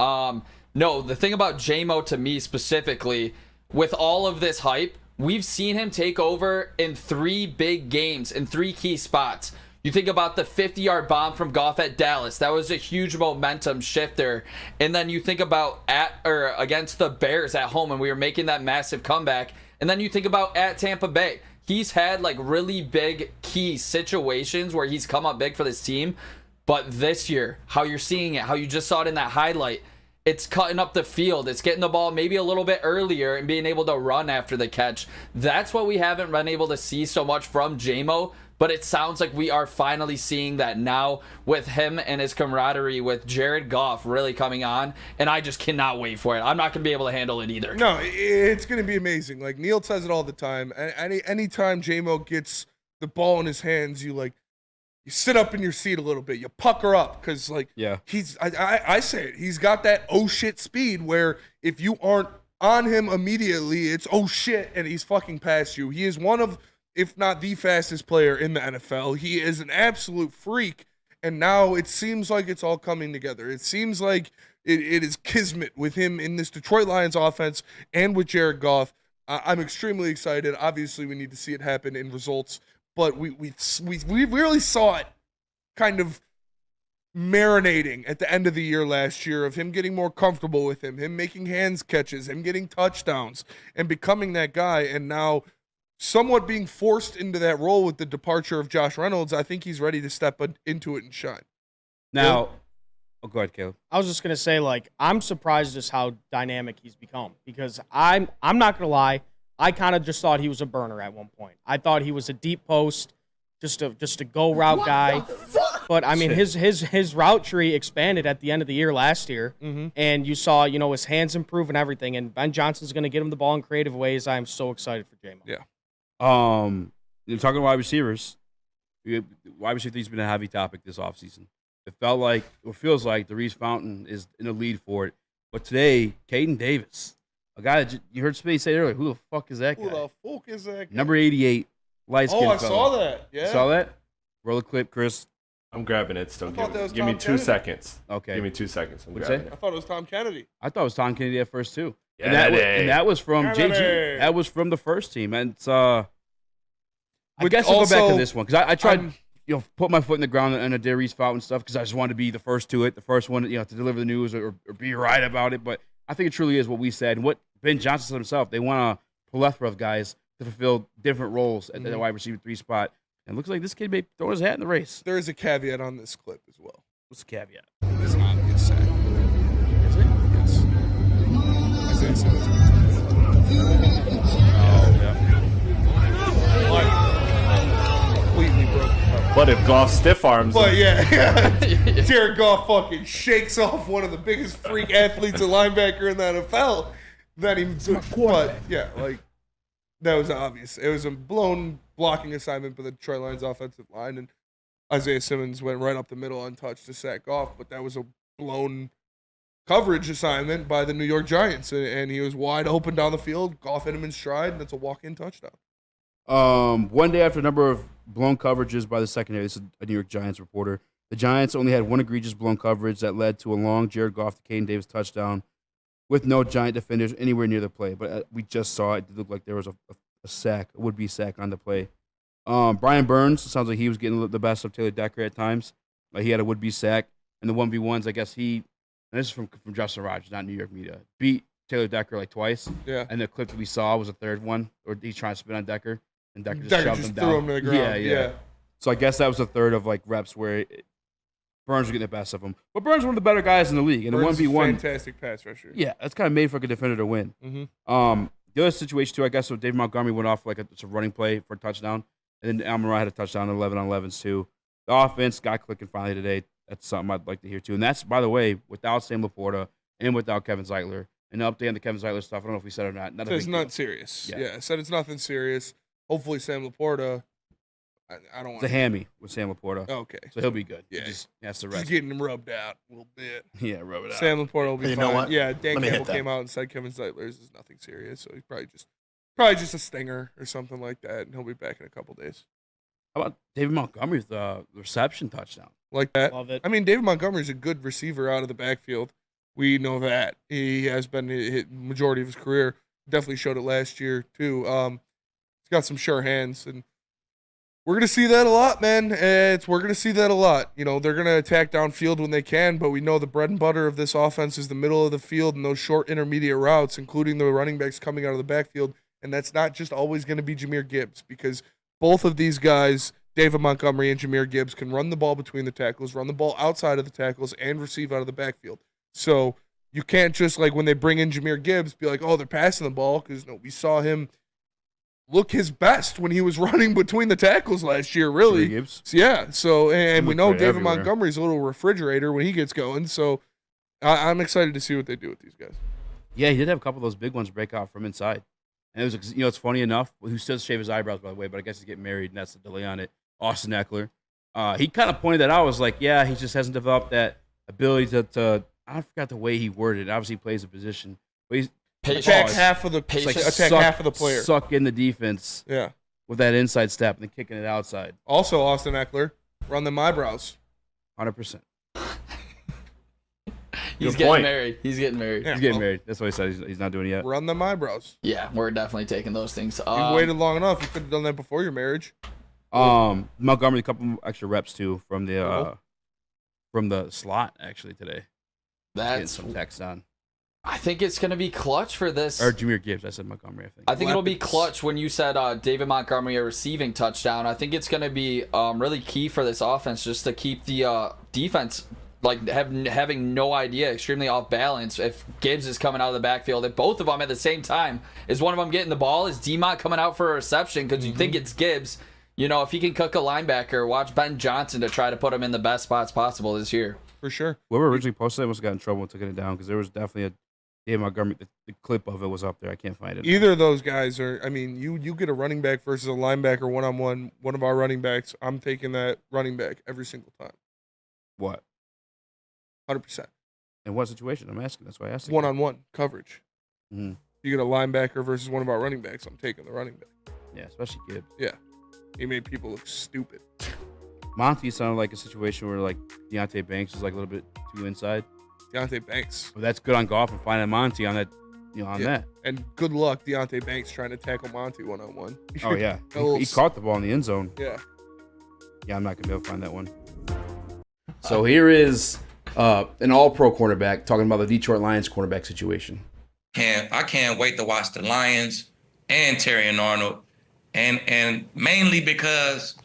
No, the thing about JMO to me specifically, with all of this hype, we've seen him take over in 3 big games, in 3 key spots. You think about the 50-yard bomb from Goff at Dallas. That was a huge momentum shifter. And then you think about against the Bears at home when we were making that massive comeback. And then you think about at Tampa Bay. He's had like really big key situations where he's come up big for this team. But this year, how you're seeing it, how you just saw it in that highlight, it's cutting up the field. It's getting the ball maybe a little bit earlier and being able to run after the catch. That's what we haven't been able to see so much from JMO. but it sounds like we are finally seeing that now with him and his camaraderie with Jared Goff really coming on, and I just cannot wait for it. I'm not going to be able to handle it either. No, it's going to be amazing. Like Neil says it all the time. Anytime J-Mo gets the ball in his hands, you sit up in your seat a little bit. You pucker up because, I say it. He's got that oh shit speed where if you aren't on him immediately, it's oh shit, and he's fucking past you. He is one of, if not the fastest player in the NFL. He is an absolute freak, and now it seems like it's all coming together. It seems like it is kismet with him in this Detroit Lions offense and with Jared Goff. I'm extremely excited. Obviously, we need to see it happen in results. But we really saw it kind of marinating at the end of the year last year of him getting more comfortable with him making hands catches, him getting touchdowns, and becoming that guy. And now somewhat being forced into that role with the departure of Josh Reynolds, I think he's ready to step into it and shine. Now, go ahead, Caleb. I was just going to say, I'm surprised just how dynamic he's become because I'm not going to lie. I kind of just thought he was a burner at one point. I thought he was a deep post, just a go route guy. But I mean, his route tree expanded at the end of the year last year, and you saw his hands improve and everything. And Ben Johnson's going to get him the ball in creative ways. I am so excited for J-Mo. Yeah. Talking wide receivers, wide receiver has been a heavy topic this offseason. It feels like the Reese Fountain is in the lead for it. But today, Caden Davis. A guy that you heard Spade say earlier, who the fuck is that guy? Who the fuck is that guy? Number 88, light-skinned I fella. saw that. Yeah. You saw that? Roll the clip, Chris. I'm grabbing it still. Give me Tom 2 Kennedy. seconds. Okay. Give me 2 seconds. I'm What'd grabbing you it. I thought it was Tom Kennedy. I thought it was Tom Kennedy at first, too. Kennedy. And that was from Kennedy. JG. That was from the first team. And I guess I'll go back to this one because I tried put my foot in the ground and I did Reese Fountain stuff because I just wanted to be the first to it, the first one to deliver the news or be right about it. But I think it truly is what we said. And what Ben Johnson said himself, they want a plethora of guys to fulfill different roles at the wide receiver 3 spot. And it looks like this kid may throw his hat in the race. There is a caveat on this clip as well. What's the caveat? It's an obvious sack. Is it? Yes. Isaiah Simmons. Oh, yeah. Completely broke the cover. But if Goff stiff arms But him, yeah, Jared Goff fucking shakes off one of the biggest freak athletes and linebacker in the NFL. Then that was obvious. It was a blown blocking assignment by the Detroit Lions offensive line, and Isaiah Simmons went right up the middle untouched to sack Goff, but that was a blown coverage assignment by the New York Giants, and he was wide open down the field. Goff hit him in stride, and it's a walk-in touchdown. One day after a number of blown coverages by the secondary, this is a New York Giants reporter, the Giants only had one egregious blown coverage that led to a long Jared Goff to Caden Davis touchdown with no Giant defenders anywhere near the play. But we just saw it looked like there was a sack, a would-be sack on the play. Brian Burns, sounds like he was getting the best of Taylor Decker at times. He had a would-be sack. And the 1v1s, I guess and this is from Justin Rogers, not New York media, beat Taylor Decker twice. Yeah. And the clip that we saw was the third one, or he's trying to spin on Decker. And Decker just shoved him down. Threw him to the ground. Yeah. So I guess that was the third of reps where Burns was getting the best of him. But Burns is one of the better guys in the league. And Burns the 1v1. Fantastic pass rusher. Yeah, that's kind of made for a defender to win. Mm-hmm. The other situation, too, I guess, so David Montgomery went off it's a running play for a touchdown. And then Amon-Ra had a touchdown 11-on-11s, too. The offense got clicking finally today. That's something I'd like to hear, too. And that's, by the way, without Sam Laporta and without Kevin Zeitler. And the update on the Kevin Zeitler stuff, I don't know if we said it or not. It's not serious. Yeah, I said it's nothing serious. Hopefully Sam Laporta, I don't want It's a hammy with Sam Laporta. Okay. So he'll be good. Yeah. He just has to Just rest. getting him rubbed out a little bit. Yeah, rub it out. Sam Laporta will be You fine. know what? Yeah, Dan Let me hit Campbell that. came out and said Kevin Zeitler's is nothing serious, so he's probably just a stinger or something like that, and he'll be back in a couple days. How about David Montgomery with the reception touchdown? Like that. Love it. I mean, David Montgomery's a good receiver out of the backfield. We know that. He has been hit majority of his career. Definitely showed it last year, too. He's got some sure hands, and we're going to see that a lot, man. We're going to see that a lot. They're going to attack downfield when they can, but we know the bread and butter of this offense is the middle of the field and those short intermediate routes, including the running backs coming out of the backfield. And that's not just always going to be Jahmyr Gibbs, because both of these guys, David Montgomery and Jahmyr Gibbs, can run the ball between the tackles, run the ball outside of the tackles, and receive out of the backfield. So you can't just, when they bring in Jahmyr Gibbs, be like, oh, they're passing the ball, because we saw him look his best when he was running between the tackles last year, really. Gibbs. Yeah, so, and we know Looked great David everywhere. Montgomery's a little refrigerator when he gets going, so I'm excited to see what they do with these guys. Yeah, he did have a couple of those big ones break out from inside. And it was, it's funny enough, who still shave his eyebrows, by the way, but I guess he's getting married, and that's the delay on it. Austin Eckler. He kind of pointed that out. I was like, yeah, he just hasn't developed that ability to I forgot the way he worded it. Obviously, he plays a position. But he's Attack half of the player. Suck in the defense Yeah. with that inside step and then kicking it outside. Also, Austin Eckler, run them eyebrows. 100%. He's Good getting point. married. He's getting married. Yeah. He's getting well- married. That's why he said he's not doing it yet. Run them eyebrows. Yeah, we're definitely taking those things. You waited long enough. You could have done that before your marriage. Montgomery, a couple extra reps too from the slot actually today. Getting That's. some text on. I think it's going to be clutch for this. Or Jameer Gibbs. I said Montgomery, I think. I think it'll be Weapons. clutch when you said David Montgomery a receiving touchdown. I think it's going to be really key for this offense just to keep the defense like having no idea, extremely off balance. If Gibbs is coming out of the backfield, if both of them at the same time, is one of them getting the ball? Is D-Mont coming out for a reception because you think it's Gibbs? If he can cook a linebacker, watch Ben Johnson to try to put him in the best spots possible this year. For sure. Whoever originally posted it must have got in trouble with taking it down because there was definitely a David Montgomery. The clip of it was up there. I can't find it. Either of those guys are, you get a running back versus a linebacker one-on-one, one of our running backs, I'm taking that running back every single time. What? 100%. In what situation? I'm asking. That's why I asked. One-on-one coverage. Mm-hmm. You get a linebacker versus one of our running backs, I'm taking the running back. Yeah, especially Gibbs. Yeah. He made people look stupid. Monty sounded like a situation where like Deontay Banks was like a little bit too inside. Deontay Banks. But that's good on golf and finding Monty on that. That. And good luck, Deontay Banks, trying to tackle Monty one-on-one. Oh yeah, No, he caught the ball in the end zone. Yeah. Yeah, I'm not gonna be able to find that one. So here is an All-Pro cornerback talking about the Detroit Lions cornerback situation. I can't wait to watch the Lions and Terry and Arnold, and mainly because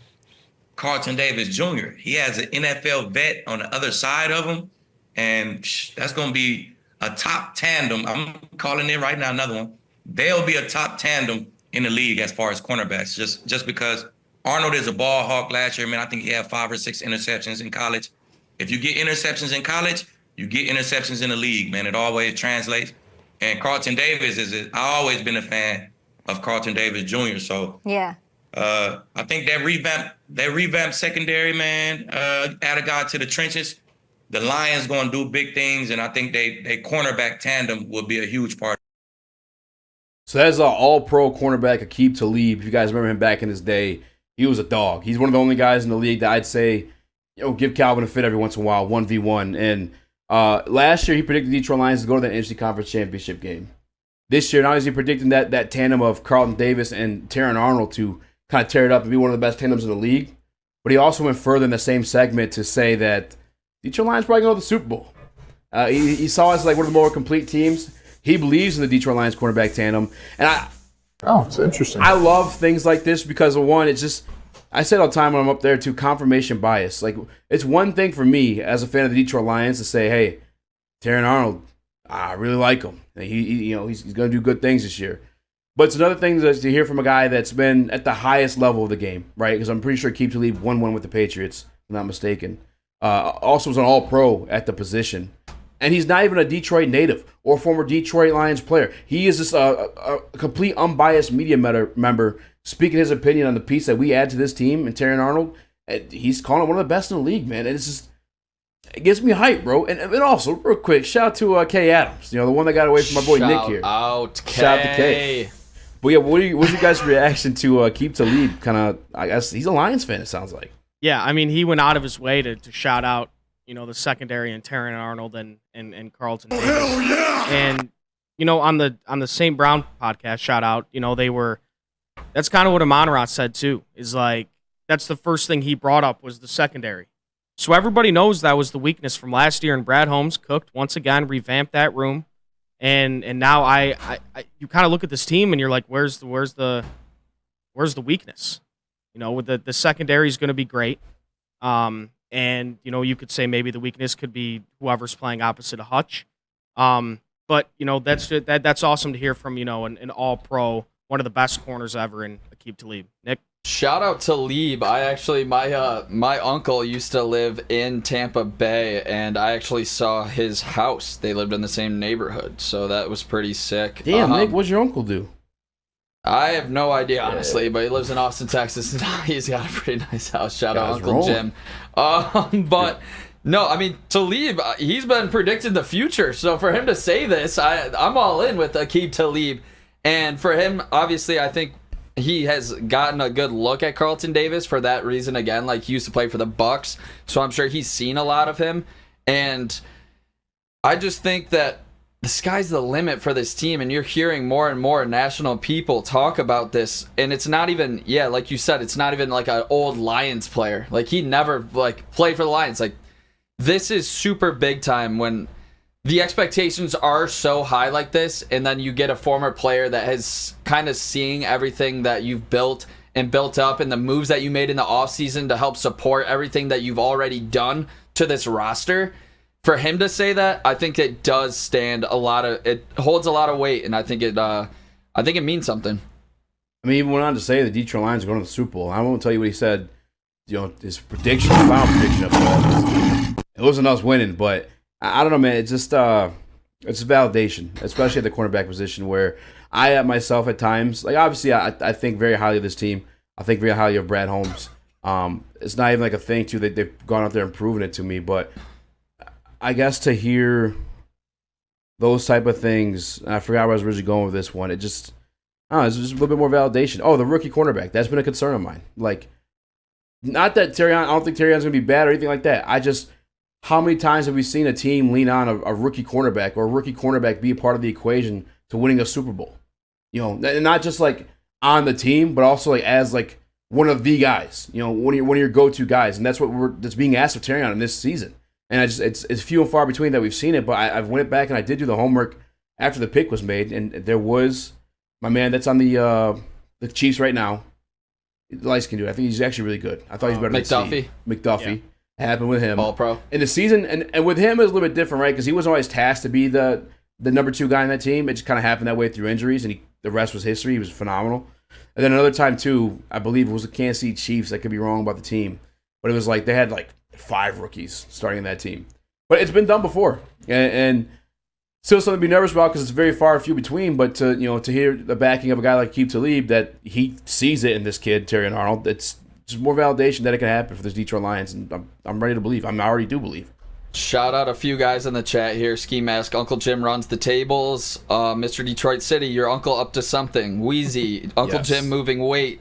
Carlton Davis Jr. He has an NFL vet on the other side of him, and that's going to be a top tandem. I'm calling it right now, another one. They'll be a top tandem in the league as far as cornerbacks, just because Arnold is a ball hawk last year. Man, I think he had 5 or 6 interceptions in college. If you get interceptions in college, you get interceptions in the league, man. It always translates. And Carlton Davis I've always been a fan of Carlton Davis Jr. So Yeah. I think that revamped secondary, man, add a guy to the trenches. The Lions going to do big things, and I think they cornerback tandem will be a huge part. So that is an All-Pro cornerback, Aqib Talib. If you guys remember him back in his day, he was a dog. He's one of the only guys in the league that I'd say, give Calvin a fit every once in a while, 1v1. And last year, he predicted the Detroit Lions to go to the NFC Conference Championship game. This year, not only is he predicting that tandem of Carlton Davis and Terron Arnold to kind of tear it up and be one of the best tandems in the league, but he also went further in the same segment to say that Detroit Lions probably going to the Super Bowl. He saw us like one of the more complete teams. He believes in the Detroit Lions cornerback tandem. And it's interesting. I love things like this because, of one, it's just, I said all the time when I'm up there, too, confirmation bias. Like, it's one thing for me as a fan of the Detroit Lions to say, hey, Terron Arnold, I really like him. He's going to do good things this year. But it's another thing to hear from a guy that's been at the highest level of the game, right? Because I'm pretty sure Aqib Talib won one with the Patriots, if I'm not mistaken. Also was an All-Pro at the position. And he's not even a Detroit native or former Detroit Lions player. He is just a complete unbiased media member speaking his opinion on the piece that we add to this team and Terron Arnold. And he's calling it one of the best in the league, man. And it's just, it gives me hype, bro. And also, real quick, shout out to Kay Adams, the one that got away from my boy Nick here. Shout out to Kay. But yeah, what's your guys' reaction to Aqib Talib? Kind of, I guess he's a Lions fan, it sounds like. Yeah, he went out of his way to shout out, the secondary and Terron Arnold and Carlton Davis. Hell yeah! And on the St. Brown podcast, shout out, that's kind of what Amon-Ra said too. Is like that's the first thing he brought up was the secondary. So everybody knows that was the weakness from last year, and Brad Holmes cooked once again, revamped that room, and now I you kind of look at this team and you're like, where's the weakness? With the secondary is going to be great. And you could say maybe the weakness could be whoever's playing opposite of Hutch. But that's awesome to hear from an All-Pro one of the best corners ever in Aqib Talib. Nick? Shout out to Talib. I actually, my uncle used to live in Tampa Bay, and I actually saw his house. They lived in the same neighborhood, so that was pretty sick. Damn, Nick, what's your uncle do? I have no idea, honestly, but he lives in Austin, Texas, and he's got a pretty nice house. Shout out Uncle Jim. But no, I mean, Talib, he's been predicting the future, so for him to say this, I'm all in with Aqib Talib. And for him, obviously, I think he has gotten a good look at Carlton Davis for that reason. Again, like, he used to play for the Bucks, so I'm sure he's seen a lot of him. And I just think that the sky's the limit for this team, and you're hearing more and more national people talk about this. And it's not even, like you said, it's not even like an old Lions player. Like, he never played for the Lions. Like, this is super big time when the expectations are so high like this, and then you get a former player that has kind of seeing everything that you've built and built up and the moves that you made in the offseason to help support everything that you've already done to this roster. For him to say that, I think it does it holds a lot of weight, and I think it means something. I mean, he even went on to say the Detroit Lions are going to the Super Bowl. I won't tell you what he said, his prediction, final prediction of it wasn't us winning, but I don't know, man. It's just it's validation, especially at the cornerback position, where I myself at times, like, obviously I think very highly of this team. I think very highly of Brad Holmes. It's not even like a thing too. They've gone out there and proven it to me, but I guess to hear those type of things, and I forgot where I was originally going with this one. It just, it's just a little bit more validation. Oh, the rookie cornerback. That's been a concern of mine. Like, not that I don't think Terrion's going to be bad or anything like that. How many times have we seen a team lean on a rookie cornerback, or a rookie cornerback be a part of the equation to winning a Super Bowl? And not just like on the team, but also like as like one of the guys, one of your go-to guys. And that's that's being asked of Terrion in this season. And it's few and far between that we've seen it, but I've went back and I did do the homework after the pick was made, and there was my man that's on the Chiefs right now. Lice can do it. I think he's actually really good. I thought he's better than McDuffie. Yeah. Happened with him. All pro. In the season, and with him it was a little bit different, right? Because he wasn't always tasked to be the number 2 guy in that team. It just kind of happened that way through injuries, and the rest was history. He was phenomenal. And then another time too, I believe it was the Kansas City Chiefs. I could be wrong about the team, but it was like they had like 5 rookies starting in that team. But it's been done before, and still something to be nervous about because it's very far few between. But to hear the backing of a guy like Aqib Talib, that he sees it in this kid, Terrion Arnold, it's just more validation that it can happen for this Detroit Lions, and I'm ready to believe. I already do believe. Shout out a few guys in the chat here. Ski Mask, Uncle Jim runs the tables. Mr. Detroit City, your uncle up to something. Wheezy, Uncle Jim moving weight.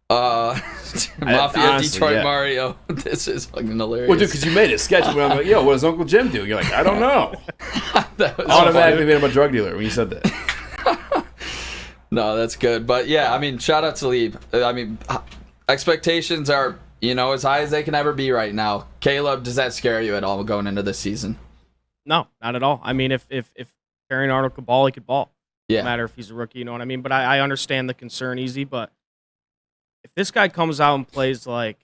Mafia honestly, Detroit Mario. This is fucking hilarious. Well, dude, because you made it sketchy when I'm like, yo, what does Uncle Jim do? You're like, I don't know. Automatically made him a drug dealer when you said that. No, that's good. But yeah, I mean, shout out to Lieb. I mean, expectations are, as high as they can ever be right now. Caleb, does that scare you at all going into this season? No, not at all. I mean, if Terrion Arnold could ball, he could ball. Yeah. No matter if he's a rookie, you know what I mean? But I understand the concern easy, but if this guy comes out and plays like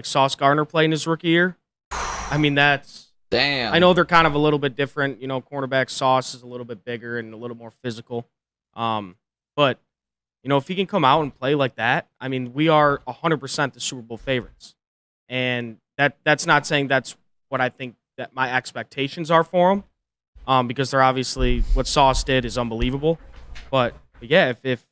Sauce Gardner played in his rookie year, I mean, that's... Damn. I know they're kind of a little bit different. Cornerback Sauce is a little bit bigger and a little more physical. But, if he can come out and play like that, I mean, we are 100% the Super Bowl favorites. And that's not saying that's what I think that my expectations are for him, because they're obviously, what Sauce did is unbelievable. But yeah, if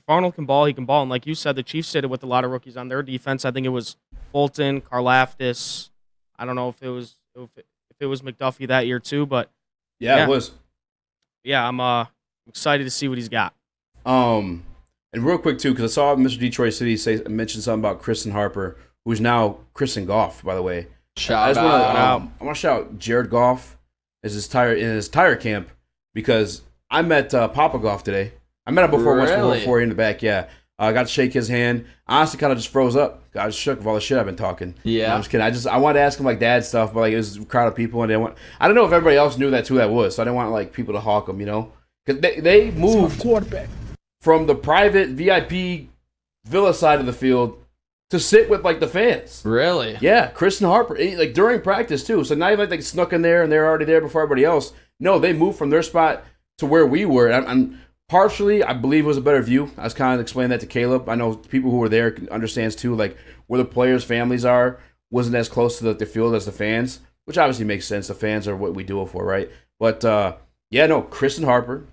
Arnold can ball, he can ball. And like you said, the Chiefs did it with a lot of rookies on their defense. I think it was Bolton, Karlaftis. I don't know if it was McDuffie that year too, but yeah, it was. Yeah, I'm excited to see what he's got. And real quick too, because I saw Mr. Detroit City mention something about Kristen Harper, who's now Kristen Goff, by the way. Shout out. I want to shout out Jared Goff in his tire camp, because I met Papa Goff today. I met him before in the back. Yeah, I got to shake his hand. Honestly, kind of just froze up. I was shook with all the shit I've been talking. Yeah, no, I'm just kidding. I wanted to ask him like dad stuff, but like it was a crowd of people, and I don't know if everybody else knew who that was, so I didn't want like people to hawk him, because they moved quarterback from the private VIP villa side of the field to sit with like the fans. Really? Yeah, Kristen Harper, like during practice too. So not even like they snuck in there and they're already there before everybody else. No, they moved from their spot to where we were. And partially, I believe it was a better view. I was kind of explaining that to Caleb. I know people who were there understands too, like where the players' families are wasn't as close to the field as the fans, which obviously makes sense. The fans are what we do it for, right? But Kristen Harper,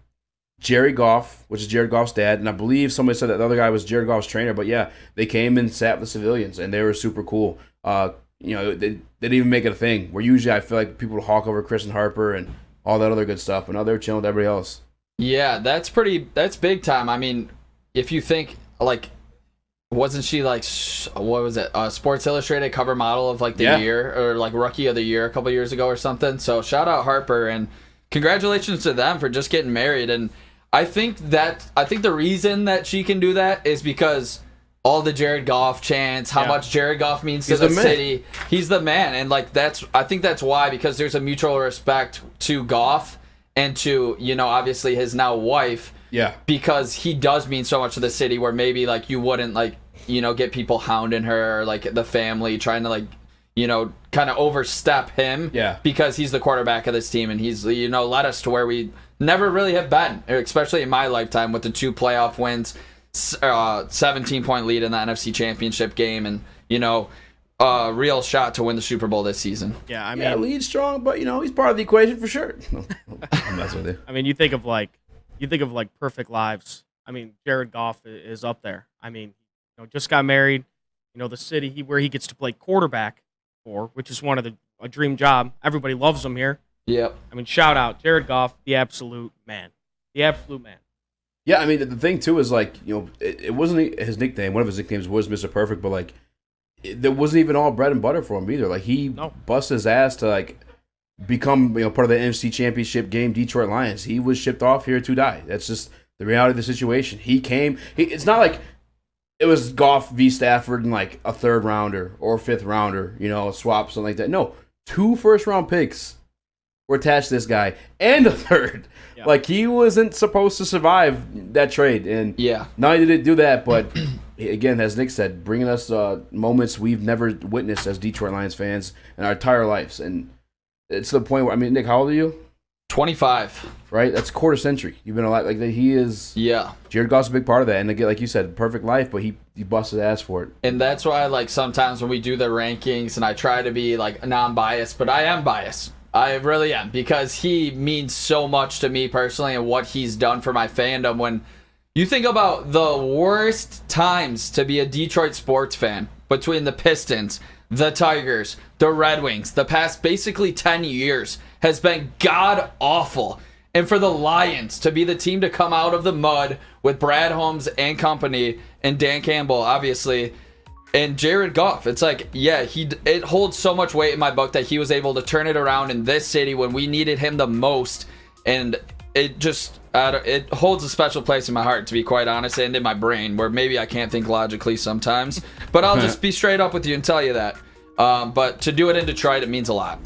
Jerry Goff, which is Jared Goff's dad, and I believe somebody said that the other guy was Jared Goff's trainer. But yeah, they came and sat with the civilians, and they were super cool. They didn't even make it a thing. Where usually I feel like people would hawk over Kristen Harper and all that other good stuff, but now they're chilling with everybody else. Yeah, that's big time. I mean, if you think, like, wasn't she like, what was it, Sports Illustrated cover model of like the year, or like rookie of the year a couple years ago or something? So shout out Harper, and congratulations to them for just getting married. And I think the reason that she can do that is because all the Jared Goff chants, how much Jared Goff means to the city. He's the man, and like I think that's why, because there's a mutual respect to Goff and to, obviously his now wife. Yeah. Because he does mean so much to the city, where maybe like you wouldn't like, get people hounding her, or like the family trying to like, kind of overstep him. Yeah. Because he's the quarterback of this team, and he's, led us to where we never really have been, especially in my lifetime, with the 2 playoff wins, 17-point lead in the NFC Championship game, and, real shot to win the Super Bowl this season. Yeah, I mean, lead strong, but he's part of the equation for sure. I'm messing with you. I mean, you think of like perfect lives. I mean, Jared Goff is up there. I mean, just got married. The city where he gets to play quarterback for, which is a dream job. Everybody loves him here. Yep. I mean, shout out Jared Goff, the absolute man. The absolute man. Yeah, I mean, the thing too is like, it wasn't his nickname. One of his nicknames was Mr. Perfect, but like, there wasn't even all bread and butter for him either. Like, he busted his ass to like become part of the NFC Championship game Detroit Lions. He was shipped off here to die. That's just the reality of the situation. He came. It's not like it was Goff v. Stafford in like a 3rd rounder or a 5th rounder, a swap, something like that. No, 2 first-round picks were attached to this guy, and a 3rd. Yeah. Like, he wasn't supposed to survive that trade, and not only did it do that, but again, as Nick said, bringing us moments we've never witnessed as Detroit Lions fans in our entire lives. And it's to the point where, I mean, Nick, how old are you? 25. Right? That's quarter century. You've been alive. Like, he is. Yeah. Jared Goff's a big part of that. And again, like you said, perfect life, but he busted his ass for it. And that's why, like, sometimes when we do the rankings, and I try to be, like, non-biased, but I am biased. I really am, because he means so much to me personally, and what he's done for my fandom. When you think about the worst times to be a Detroit sports fan, between the Pistons, the Tigers, the Red Wings, the past basically 10 years has been god-awful. And for the Lions to be the team to come out of the mud with Brad Holmes and company, and Dan Campbell, obviously, and Jared Goff, it's like, it holds so much weight in my book that he was able to turn it around in this city when we needed him the most. And it just, it holds a special place in my heart, to be quite honest, and in my brain, where maybe I can't think logically sometimes. But I'll just be straight up with you and tell you that. But to do it in Detroit, it means a lot.